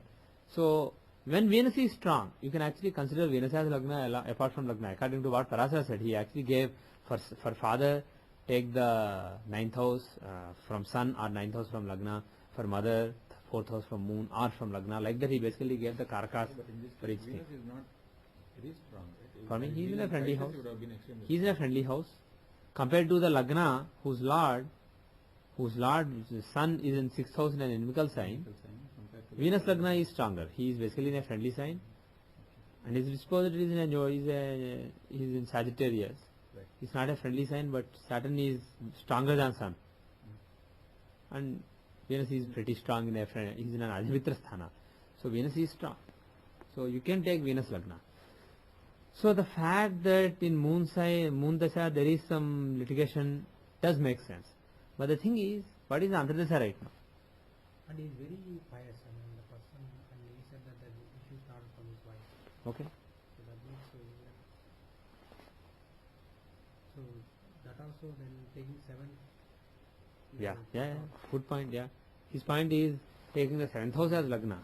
So when Venus is strong, you can actually consider Venus as Lagna apart from Lagna. According to what Parasara said, he actually gave for father, take the 9th house from Sun or 9th house from Lagna, for mother 4th house from Moon or from Lagna. Like that he basically gave the Karkas But in this for case, each thing. Venus is not very strong. Right? For me, he is in a Venus friendly crisis house. would have been extremely He is in a friendly house. Compared to the Lagna, whose Lord Sun is in 6th house in an inimical sign, Venus Lagna is stronger. He is basically in a friendly sign, and his dispositor is in Sagittarius. Right. It's not a friendly sign, but Saturn is stronger than Sun, and Venus is pretty strong in a friend. He's in an Adhivitra Sthana, so Venus is strong. So you can take Venus Lagna. So the fact that in Moon Dasha there is some litigation does make sense. But the thing is, what is the Antardasha right now? And he is very pious, the person, and he said that the issue started from his wife. Okay. So that means so that also then taking 7. Yeah. Good point, yeah. His point is taking the 7th house as Lagna.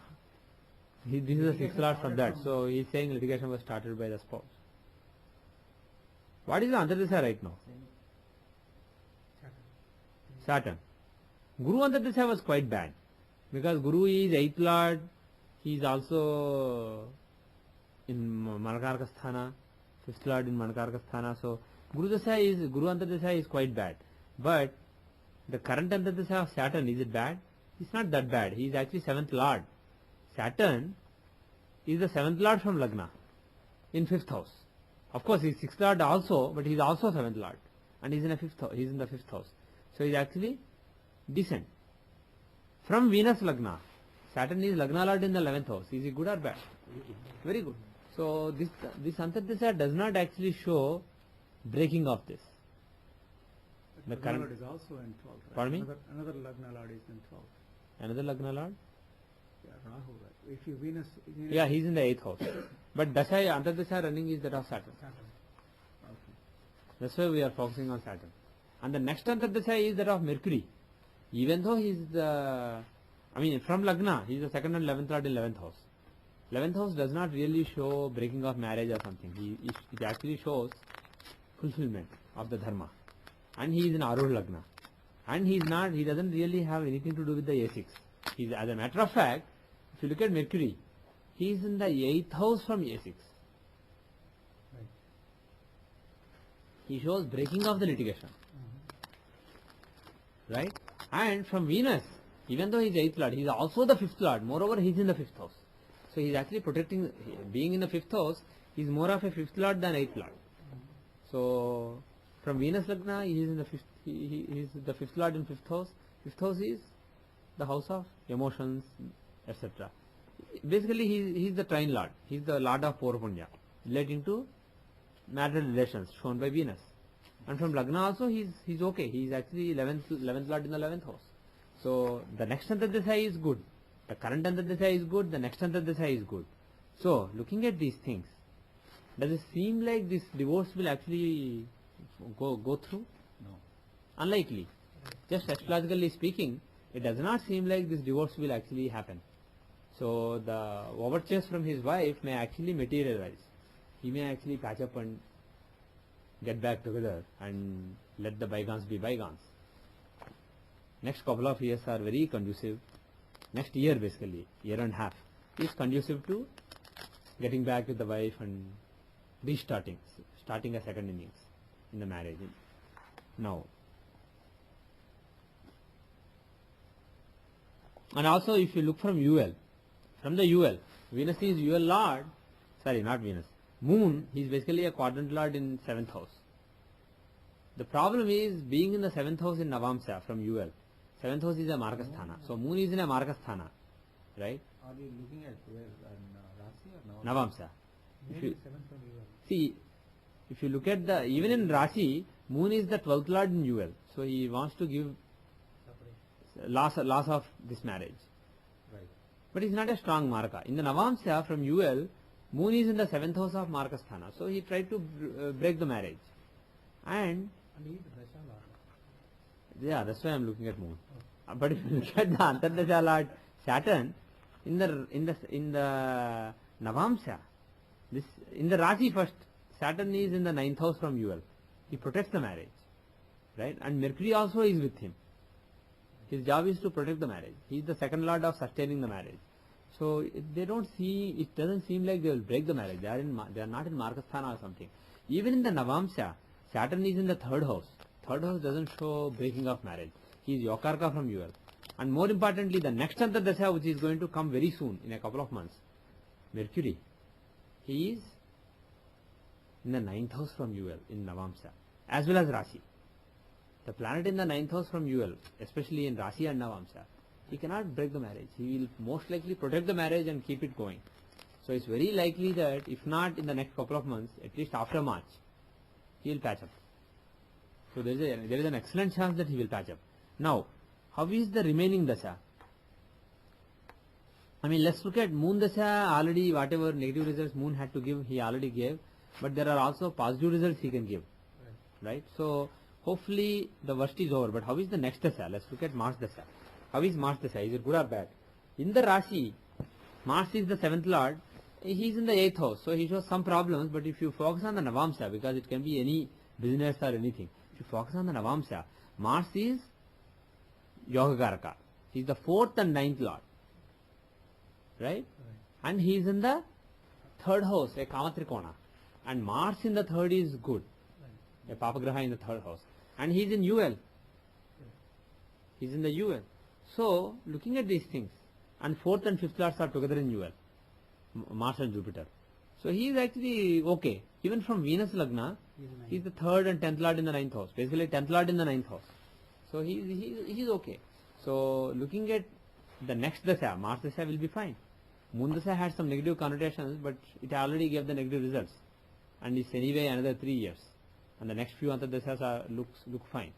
This is the 6th lord from that. So he is saying litigation was started by the spouse. What is the Antardasha right now? Saturn. Saturn. Guru Antardasha was quite bad, because Guru is 8th Lord, he is also in Manakarka Sthana, 5th Lord in Manakarka Sthana, so Guru Antardasha is quite bad. But the current Antardasha of Saturn, is it bad? It's not that bad. He is actually 7th Lord. Saturn is the 7th Lord from Lagna in 5th house. Of course, he is 6th Lord also, but he is also 7th Lord, and he is in the 5th house. So he is actually decent. From Venus Lagna, Saturn is Lagna Lord in the 11th house. Is it good or bad? Very good. So this Antardasha does not actually show breaking of this. The Lagna current Lord is also in 12th. Right? Pardon me? Another Lagna Lord is in 12th. Another Lagna Lord? Yeah, Rahu, right? If you Venus. Yeah, he is in the 8th house. But Dasha, Antardasha running is that of Saturn. Okay. That's why we are focusing on Saturn. And the next Antardasha is that of Mercury. Even though he is from Lagna, he is the 2nd and 11th Lord in 11th house. 11th house does not really show breaking of marriage or something. It actually shows fulfillment of the dharma. And he is in Arudha Lagna. And he doesn't really have anything to do with the A6. As a matter of fact, if you look at Mercury, he is in the 8th house from A6. Right. He shows breaking of the litigation. Right? And from Venus, even though he is 8th Lord, he is also the 5th Lord. Moreover, he is in the 5th house. So he is actually protecting, being in the 5th house, he is more of a 5th Lord than 8th Lord. So from Venus Lagna, he is in the 5th, he is the 5th Lord in 5th house. 5th house is the house of emotions, etc. Basically, he is the trine Lord. He is the Lord of Purva Punya, relating to marital relations shown by Venus. And from Lagna also, he is okay. He is actually 11th Lord in the 11th house. So the next Antardasha is good. The current Antardasha is good. The next Antardasha is good. So looking at these things, does it seem like this divorce will actually go through? No. Unlikely. Just astrologically speaking, it does not seem like this divorce will actually happen. So the overtures from his wife may actually materialize. He may actually patch up and get back together and let the bygones be bygones. Next couple of years are very conducive. Next year basically, year and a half, is conducive to getting back with the wife and starting a second innings in the marriage. Now. And also if you look from UL, from the UL, Venus is UL Lord, sorry, not Venus, Moon, he is basically a quadrant Lord in 7th house. The problem is being in the 7th house in Navamsa from UL. 7th house is a Margasthana. So Moon is in a Margasthana, right? Are you looking at where Rasi or Navamsa. Moon If you is 7th from UL. see, if you look at even in Rasi, Moon is the 12th Lord in UL. So he wants to give Separate. loss of this marriage. Right. But it's not a strong marka. In the Navamsa from UL, Moon is in the 7th house of Margasthana. So he tried to break the marriage. And And he is Dasha Lord. yeah, that's why I'm looking at Moon. But if you look at the Antardasha Lord Saturn, in the Navamsa, in the Rasi first, Saturn is in the 9th house from UL. He protects the marriage, right? And Mercury also is with him. His job is to protect the marriage. He is the 2nd Lord of sustaining the marriage. So it doesn't seem like they will break the marriage. They are not in Margasthana or something. Even in the Navamsa, Saturn is in the 3rd house. 3rd house doesn't show breaking of marriage. He is Yokarka from UL. And more importantly, the next Antardasha, which is going to come very soon, in a couple of months, Mercury, he is in the 9th house from UL in Navamsa, as well as Rasi. The planet in the 9th house from UL, especially in Rasi and Navamsa, he cannot break the marriage. He will most likely protect the marriage and keep it going. So it's very likely that if not in the next couple of months, at least after March, he will patch up. So there is an excellent chance that he will patch up. Now, how is the remaining dasha? Let's look at Moon dasha. Already whatever negative results Moon had to give, he already gave. But there are also positive results he can give. Right? So hopefully the worst is over. But how is the next dasha? Let's look at Mars dasha. How is Mars dasha? Is it good or bad? In the Rashi, Mars is the 7th Lord. He is in the 8th house. So he shows some problems. But if you focus on the Navamsa, because it can be any business or anything. If you focus on the Navamsa, Mars is Yogakaraka. He is the 4th and 9th Lord. Right? And he is in the 3rd house, a Kamatrikona. And Mars in the 3rd is good. A Papagraha in the 3rd house. And he is in UL. He is in the UL. So, looking at these things, and 4th and 5th Lords are together in UL. Mars and Jupiter. So, he is actually okay. Even from Venus Lagna, he is the 3rd and 10th Lord in the 9th house. Basically, 10th Lord in the 9th house. So, he is okay. So, looking at the next Dasha, Mars Dasha will be fine. Moon Dasha had some negative connotations, but it already gave the negative results. And it's anyway another 3 years. And the next few Antardashas look fine.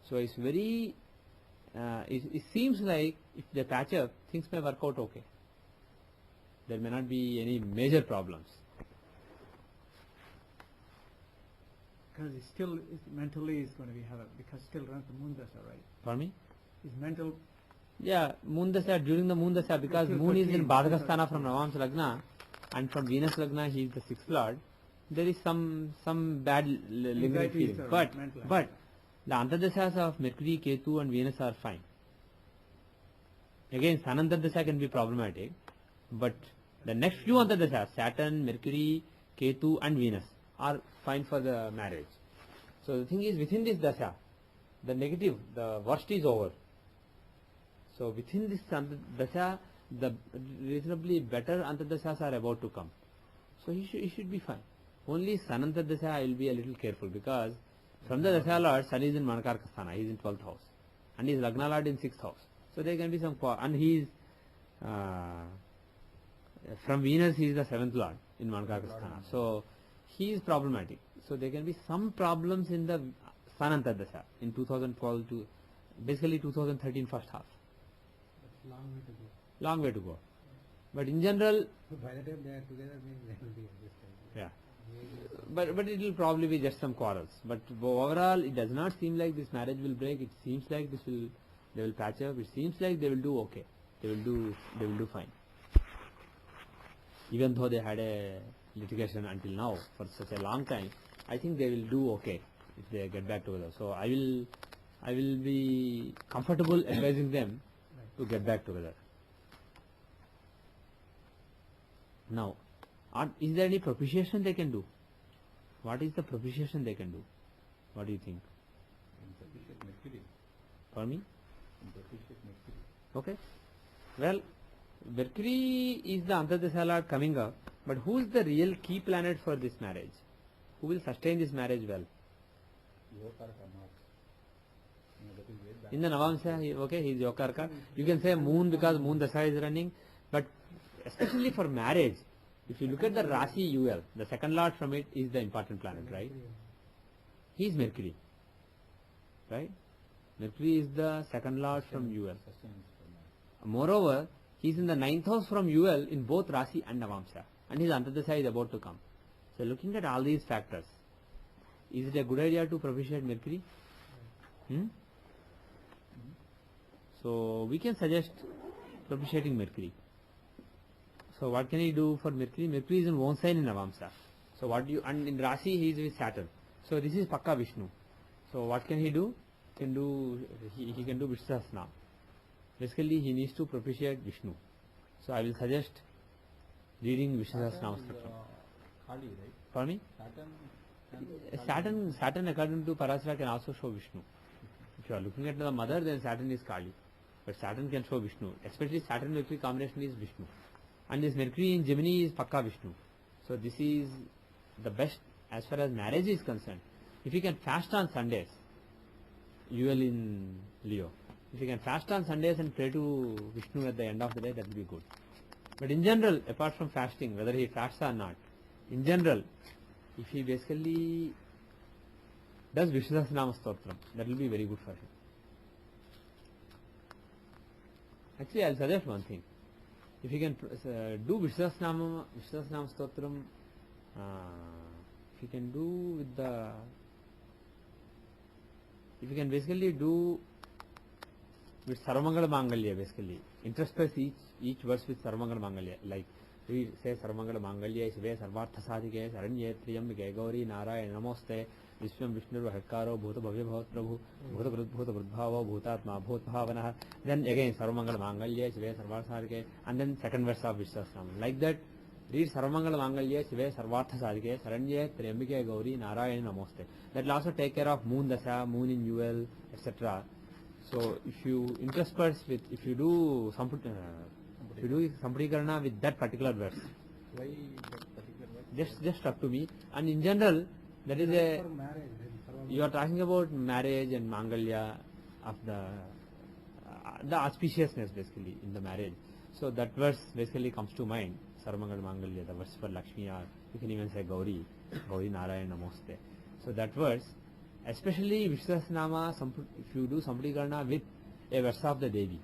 So, it's very, it seems like if they patch up, things may work out okay. There may not be any major problems. Because he still mentally is going to be because still runs the moon dasha, right? Pardon me? His mental. Yeah, moon dasha, during the moon dasha, because Still moon is in 13, Badhakasthana from Navamsa Lagna, and from Venus Lagna he is the 6th Lord, there is some bad lingering Anxiety is feeling. the mental But the Antardashas of Mercury, Ketu and Venus are fine. Again, Sun Antardasha can be problematic, but the next few Antardashas, Saturn, Mercury, Ketu and Venus, are fine for the marriage. So the thing is, within this dasha, the negative, the worst is over. So within this dasha, the reasonably better Antardashas are about to come. So he should be fine. Only Sun Antardasha I will be a little careful, because from the Dasha Lord, Sun is in Manakarkasthana, he is in 12th house. And he is Lagna Lord in 6th house. So there can be some, and he is, from Venus he is the 7th Lord in Manakarkasthana. So he is problematic. So there can be some problems in the Sun Antardasha in 2012 to basically 2013 first half. That's long way to go. Long way to go. But in general, So by the time they are together, means they will be adjusted. yeah. But it will probably be just some quarrels. But overall, it does not seem like this marriage will break. It seems like they will patch up. It seems like they will do okay. They will do fine. Even though they had a litigation until now for such a long time, I think they will do okay if they get back together. So I will be comfortable advising them to get back together. Now, is there any propitiation they can do? What is the propitiation they can do? What do you think? Propitiate Mercury. For me? Propitiate Mercury. Okay. Well, Mercury is the Antardasha Lord coming up, but who is the real key planet for this marriage? Who will sustain this marriage well? Yogakaraka Mars. That is way back. In the Navamsa, he is Yogakaraka. You can say Moon because Moon Dasha is running, but especially for marriage, if you look at the Rasi UL, the second lord from it is the important planet, right? He is Mercury, right? Mercury is the second lord from UL. Sustenance for marriage. Moreover, he is in the 9th house from UL in both Rasi and Navamsa, and his Antardasha is about to come. So looking at all these factors, is it a good idea to propitiate Mercury? So we can suggest propitiating Mercury. So what can he do for Mercury? Mercury is in one sign in Navamsa. So what do you, and in Rasi he is with Saturn. So this is Pakka Vishnu. So what can he do? He can do Vishnu Sahasranam. Basically he needs to propitiate Vishnu. So I will suggest reading Vishnu Sahasranam. Kali, right? For me? Saturn according to Parasara can also show Vishnu. If you are looking at the mother, then Saturn is Kali. But Saturn can show Vishnu. Especially Saturn Mercury combination is Vishnu. And this Mercury in Gemini is Pakka Vishnu. So this is the best as far as marriage is concerned. If you can fast on Sundays, UL in Leo. If you can fast on Sundays and pray to Vishnu at the end of the day, that will be good. But in general, apart from fasting, whether he fasts or not, in general, if he basically does Vishnu Sahasranama Stotram, that will be very good for him. Actually, I will suggest one thing. If you can do Vishnu Sahasranama Stotram, if you can do with the, if you can basically do with Sarvamangala Mangalya, basically intersperse each verse with Sarvamangala Mangalya, like Read, say Sarvamangala Mangalya Shive Sarvartha Sadhike Saranye Triyambike Gauri Narayana Namaste Vishwam Vishnu Hakaro Bhuta Bhavya Bhavat Prabhu Bhuta Brudbhava Bhutatma Bhut Bhavana. Then again Sarvamangala Mangalya Shive Sarvartha Sadhike, and then second verse of Vishwasnam. Like that, read Sarvamangala Mangalya Shive Sarvartha Sadhike Saranye Triyambike Gauri Narayana Namaste. That will also take care of moon dasha, moon in UL, etc. So if you intersperse with, if you do Sampudikarana with that particular verse, Why that particular verse? just up to me. And in general, that is a, For marriage, you are talking about marriage and Mangalya of the auspiciousness basically in the marriage. So that verse basically comes to mind, Sarvamangal Mangalya, the verse for Lakshmi, or you can even say Gauri Narayana Namaste. So that verse, especially Vishwasnama, if you do Sampudikarana with a verse of the Devi,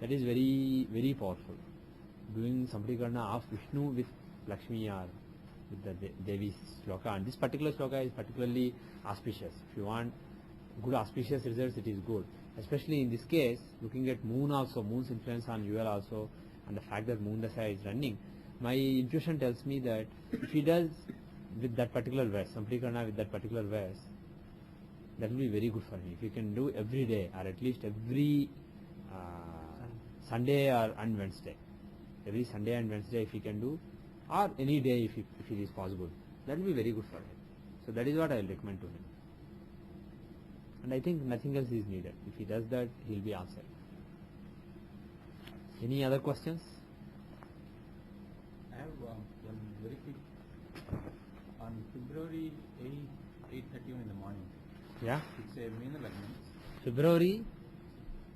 that is very, very powerful. Doing Sampudikarana of Vishnu with Lakshmi or with the Devi's shloka. And this particular shloka is particularly auspicious. If you want good auspicious results, it is good. Especially in this case, looking at moon also, moon's influence on UL also, and the fact that moon dasha is running, my intuition tells me that if he does with that particular verse, Sampudikarana with that particular verse, that will be very good for me. If you can do every day, or at least every Sunday and Wednesday, every Sunday and Wednesday if he can do, or any day if it is possible, that will be very good for him. So that is what I will recommend to him. And I think nothing else is needed. If he does that, he will be all set. Any other questions? I have one very quick. On February 8:31 in the morning, Yeah? it's a Meena Lagnam, February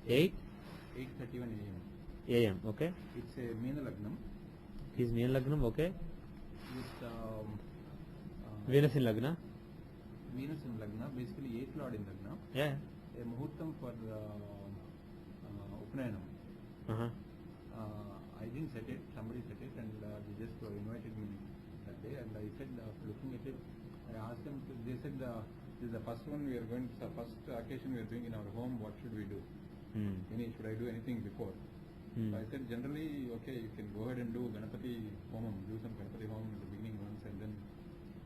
8 8:31 a.m. a.m. Okay? It's a Meena Lagnam His Meen Lagnam, okay? with Venus in Lagna? Venus in Lagna, basically 8th Lord in Lagna, Yeah. a Muhurtam for Upnayanam. Uh-huh. I didn't set it, somebody set it, and they just invited me that day, and I said, looking at it, I asked them, they said, this is the first one we are going, the first occasion we are doing in our home, what should we do? Should I do anything before? So I said, generally, okay, you can go ahead and do Ganapati Homam, do some Ganapati Homam in the beginning once, and then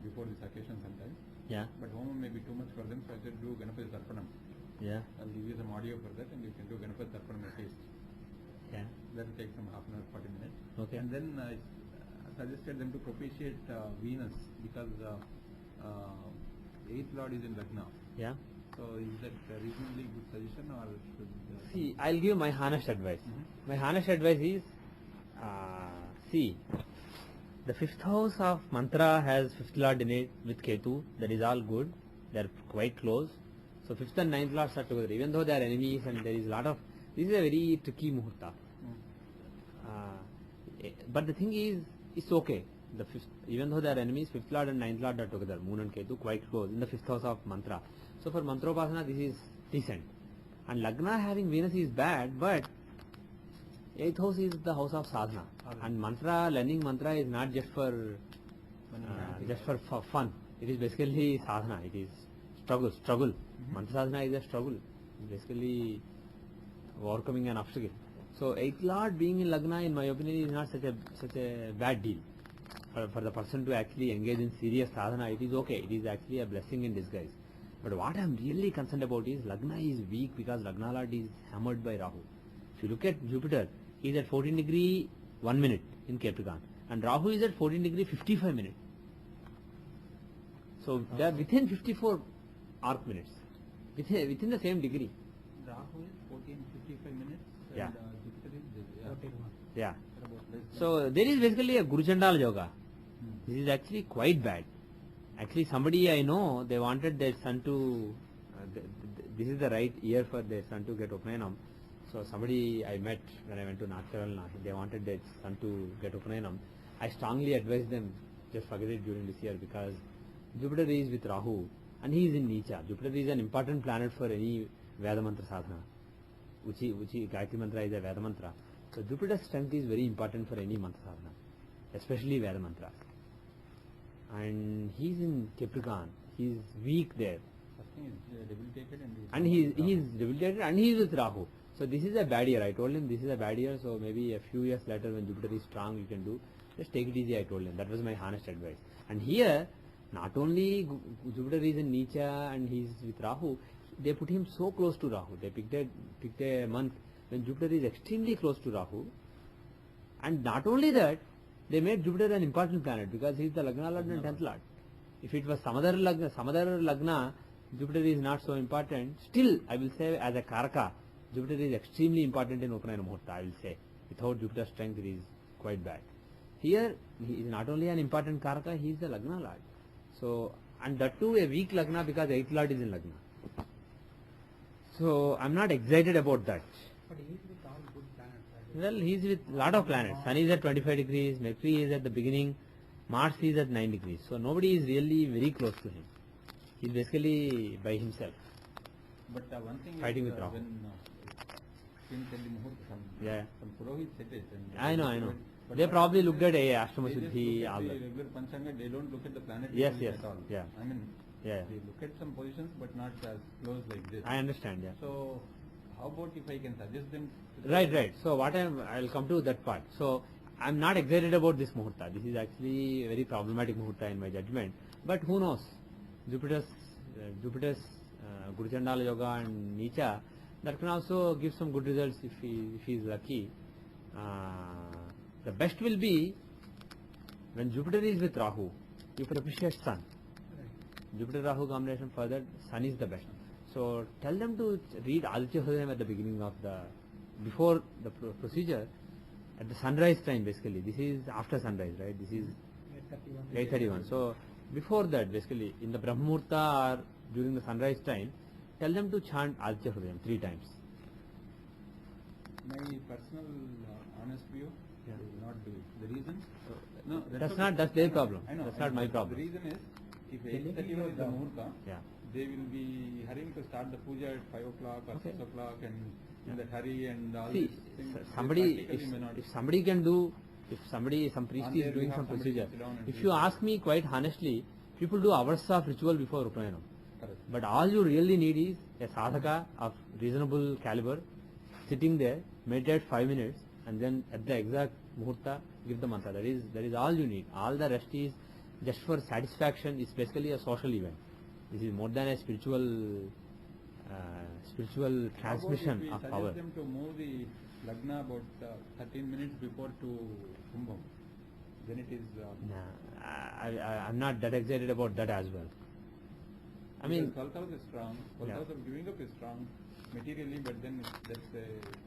before this occasion sometimes. Yeah. But Homam may be too much for them, so I said, do Ganapati Tarpanam. Yeah. I'll give you some audio for that, and you can do Ganapati Tarpanam at least. Yeah. That will take some half an hour, 40 minutes. Okay. And then I suggested them to propitiate Venus, because 8th Lord is in Lagna. Yeah. So is that a reasonably good suggestion, or should... See, I'll give my honest advice. Mhm. My honest advice is, see, the 5th house of mantra has 5th lord in it with Ketu. That is all good. They are quite close. So 5th and 9th lords are together. Even though they are enemies and there is a lot of... This is a very tricky muhurta. But the thing is, it's okay. The fifth, even though they are enemies, 5th lord and 9th lord are together. Moon and Ketu quite close in the 5th house of mantra. So for mantropasana, this is decent. And Lagna having Venus is bad, but 8th house is the house of sadhana. And mantra, learning mantra is not just for fun. It is basically sadhana. It is struggle. Mantra sadhana is a struggle. It's basically overcoming an obstacle. So 8th lord being in Lagna, in my opinion, is not such a bad deal. For the person to actually engage in serious sadhana, it is okay. It is actually a blessing in disguise. But what I am really concerned about is Lagna is weak because Lagna Lord is hammered by Rahu. If you look at Jupiter, he is at 14 degree 1 minute in Capricorn, and Rahu is at 14 degree 55 minutes. So they are within 54 arc minutes, within the same degree. Rahu is 14:55 minutes, Yeah. and Jupiter is 14:1. Yeah. about less than... So there is basically a Guru Chandal yoga. This is actually quite bad. Actually, somebody I know, they wanted their son to, this is the right year for their son to get Upanayam. So somebody I met when I went to North Carolina, they wanted their son to get Upanayam. I strongly advise them, just forget it during this year, because Jupiter is with Rahu and he is in Nicha. Jupiter is an important planet for any Veda Mantra sadhana. Uchi Gayatri Mantra is a Veda Mantra. So Jupiter's strength is very important for any Mantra sadhana, especially Veda Mantras. And he's in Capricorn. He's weak there. First thing is debilitated, And he is debilitated and he is with Rahu. So this is a bad year. I told him this is a bad year, so maybe a few years later when Jupiter is strong you can do. Just take it easy, I told him. That was my honest advice. And here, not only Jupiter is in Neecha and he's with Rahu, they put him so close to Rahu. They picked a month when Jupiter is extremely close to Rahu. And not only that, they made Jupiter an important planet because he is the Lagna Lord and 10th Lord. If it was some other Lagna, Jupiter is not so important. Still, I will say as a Karaka, Jupiter is extremely important in Upanayana Muhurta, I will say. Without Jupiter's strength, it is quite bad. Here, he is not only an important Karaka, he is the Lagna Lord. So, and that too a weak Lagna because 8th Lord is in Lagna. So, I am not excited about that. But he is with all good planets. Well, he is with lot of planets. Sun is at 25 degrees, Mercury is at the beginning, Mars is at 9 degrees. So, nobody is really very close to him. He is basically by himself. But one thing Fighting is with Rahu. when Kim Telli Muhurta, some Purohit said it. And I know. but They what probably happens looked is at Ashtama they just Siddhi, look at all the that. regular Panchanga, they don't look at the planet Yes, at yes, all. yeah. I mean, Yeah. they look at some positions but not as close like this. I understand, yeah. So, how about if I can suggest them? Right. So what I'll come to that part. So I'm not excited about this Muhurta. This is actually a very problematic Muhurta in my judgment. But who knows? Jupiter's Guru Chandala Yoga and Neecha, that can also give some good results if he is lucky. The best will be when Jupiter is with Rahu, you can appreciate Sun. Jupiter-Rahu combination further, Sun is the best. So tell them to read Aditya Hridayam at the beginning of before the procedure, at the sunrise time basically. This is after sunrise, right? This is 8:31. So before that basically, in the Brahmurta or during the sunrise time, tell them to chant Aditya Hridayam 3 times. My personal honest view, Yeah. they will not do it. The reason? No, That's their problem. I know. That's not my problem. The reason is, if 8:31 is the Muhurta, Yeah. they will be hurrying to start the puja at 5 o'clock or 6 o'clock and in that hurry and all See, these things. they somebody, practically may not. if somebody can do, some priest On is there we doing have some somebody procedure. sit down and If do you it. ask me quite honestly, people do hours of ritual before Upayanam. Correct. But all you really need is a sadhaka of reasonable caliber, sitting there, meditate 5 minutes, and then at the exact muhurta, give the mantra. That is all you need. All the rest is just for satisfaction. It's basically a social event. This is more than a spiritual transmission How of about if we power. suggest them to move the Lagna about 13 minutes before to Kumbham? Then it is... Nah, I'm not that excited about that as well. I mean, 12th house is strong, 12th Yeah. house of giving up is strong materially, but then that's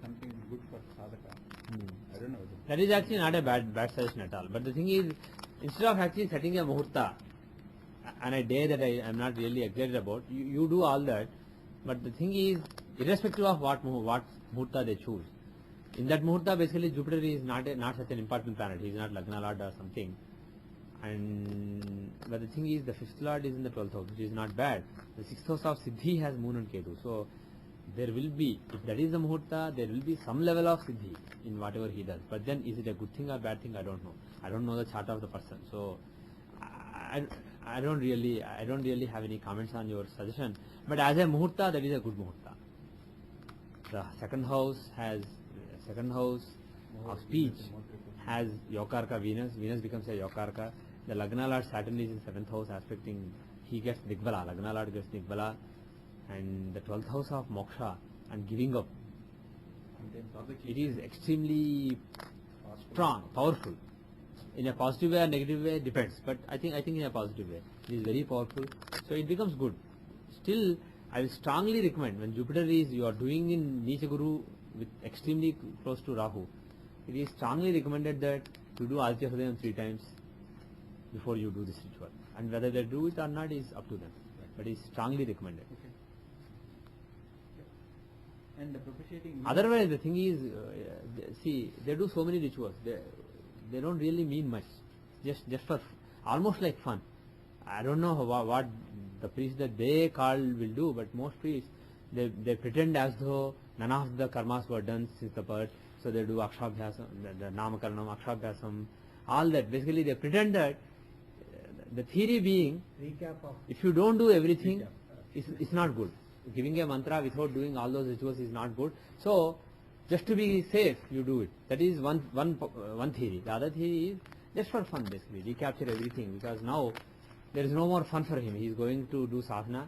something good for sadhaka. I don't know. that is actually not a bad suggestion at all. But the thing is, instead of actually setting a muhurta on a day that I am not really excited about, you do all that. But the thing is, irrespective of what muhurta they choose, in that muhurta basically Jupiter is not such an important planet. He is not Lagna Lord or something. But the thing is, the 5th Lord is in the 12th house, which is not bad. The 6th house of Siddhi has Moon and Ketu. So there will be, if that is the muhurta, there will be some level of Siddhi in whatever he does. But then is it a good thing or bad thing? I don't know. I don't know the chart of the person. So I don't really have any comments on your suggestion. But as a muhurta, that is a good muhurta. The second house of speech has Yokarka Venus. Venus becomes a Yokarka. The Lagna Lord Saturn is in 7th house aspecting. He gets Digbala. Lagna Lord gets Digbala. And the 12th house of Moksha and giving up. It is extremely strong, powerful. In a positive way or negative way, depends. But I think in a positive way. It is very powerful. So it becomes good. Still, I will strongly recommend when Jupiter is, you are doing in Neecha Guru with extremely close to Rahu, it is strongly recommended that you do Aditya Hridayam 3 times before you do this ritual. And whether they do it or not is up to them. But it is strongly recommended. Okay. And the propitiating... Otherwise, the thing is, see, they do so many rituals. They don't really mean much. Just for almost like fun. I don't know what the priest that they call will do, but most priests, they pretend as though none of the karmas were done since the birth. So they do Akshabhyasam, the Namakaranam, Akshabhyasam, all that. Basically, they pretend that the theory being, Recap of if you don't do everything, it's not good. Giving a mantra without doing all those rituals is not good. So, just to be safe, you do it. That is one theory. The other theory is just for fun basically, recapture everything, because now there is no more fun for him. He is going to do sadhana.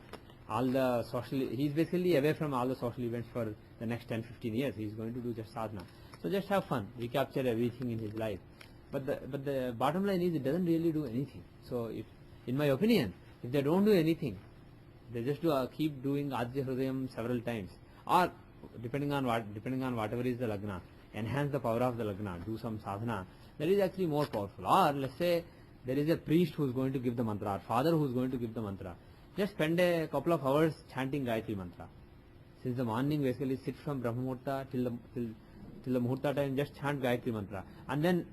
He is basically away from all the social events for the next 10-15 years. He is going to do just sadhana. So just have fun, recapture everything in his life. But the bottom line is, it doesn't really do anything. So if, in my opinion, if they don't do anything, they just keep doing Adya Hridayam several times, or depending on whatever is the lagna, enhance the power of the lagna, do some sadhana, that is actually more powerful. Or let's say there is a priest who is going to give the mantra, or father who is going to give the mantra. Just spend a couple of hours chanting Gayatri mantra. Since the morning, basically sit from Brahma Muhurta till the Muhurta time, just chant Gayatri mantra, and then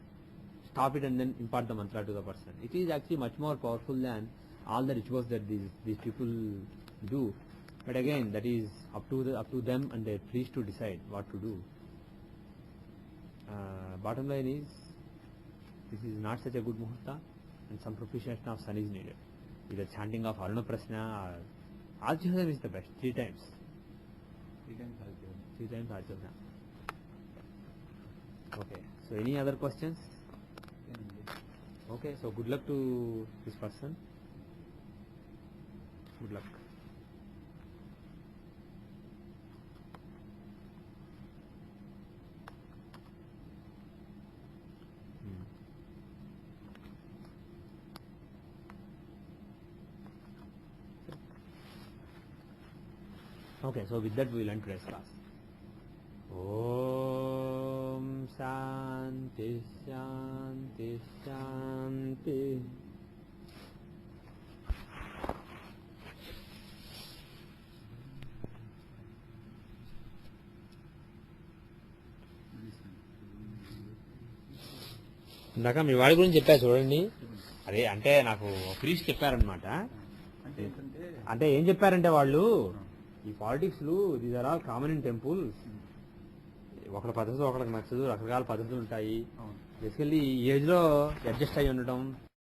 stop it and then impart the mantra to the person. It is actually much more powerful than all the rituals that these people do. But again, that is up to them and their priest to decide what to do. Bottom line is, this is not such a good Muhurta, and some propitiation of sun is needed. Either chanting of Aruna Prasna or Ajahadam is the best, 3 times. 3 times Ajahadam. Okay, so any other questions? Okay, so good luck to this person. Good luck. Okay, so with that we will end today's class. Om Shanti Shanti Shanti. ఇందాక మీ వాడి గురించి చెప్పా చూడండి. అదే అంటే నాకు priest చెప్పారనమాట. అంటే ఏం చెప్పారంటే వాళ్ళు, ఈ politics these are all common in temples. ఒకళ్ళ పద్ధతి ఒకళ్ళకి నచ్చదు, రకరకాల పద్ధతులు ఉంటాయి. బేసికల్లీ ఈ ఏజ్ లో అడ్జస్ట్ అయ్యి ఉండటం,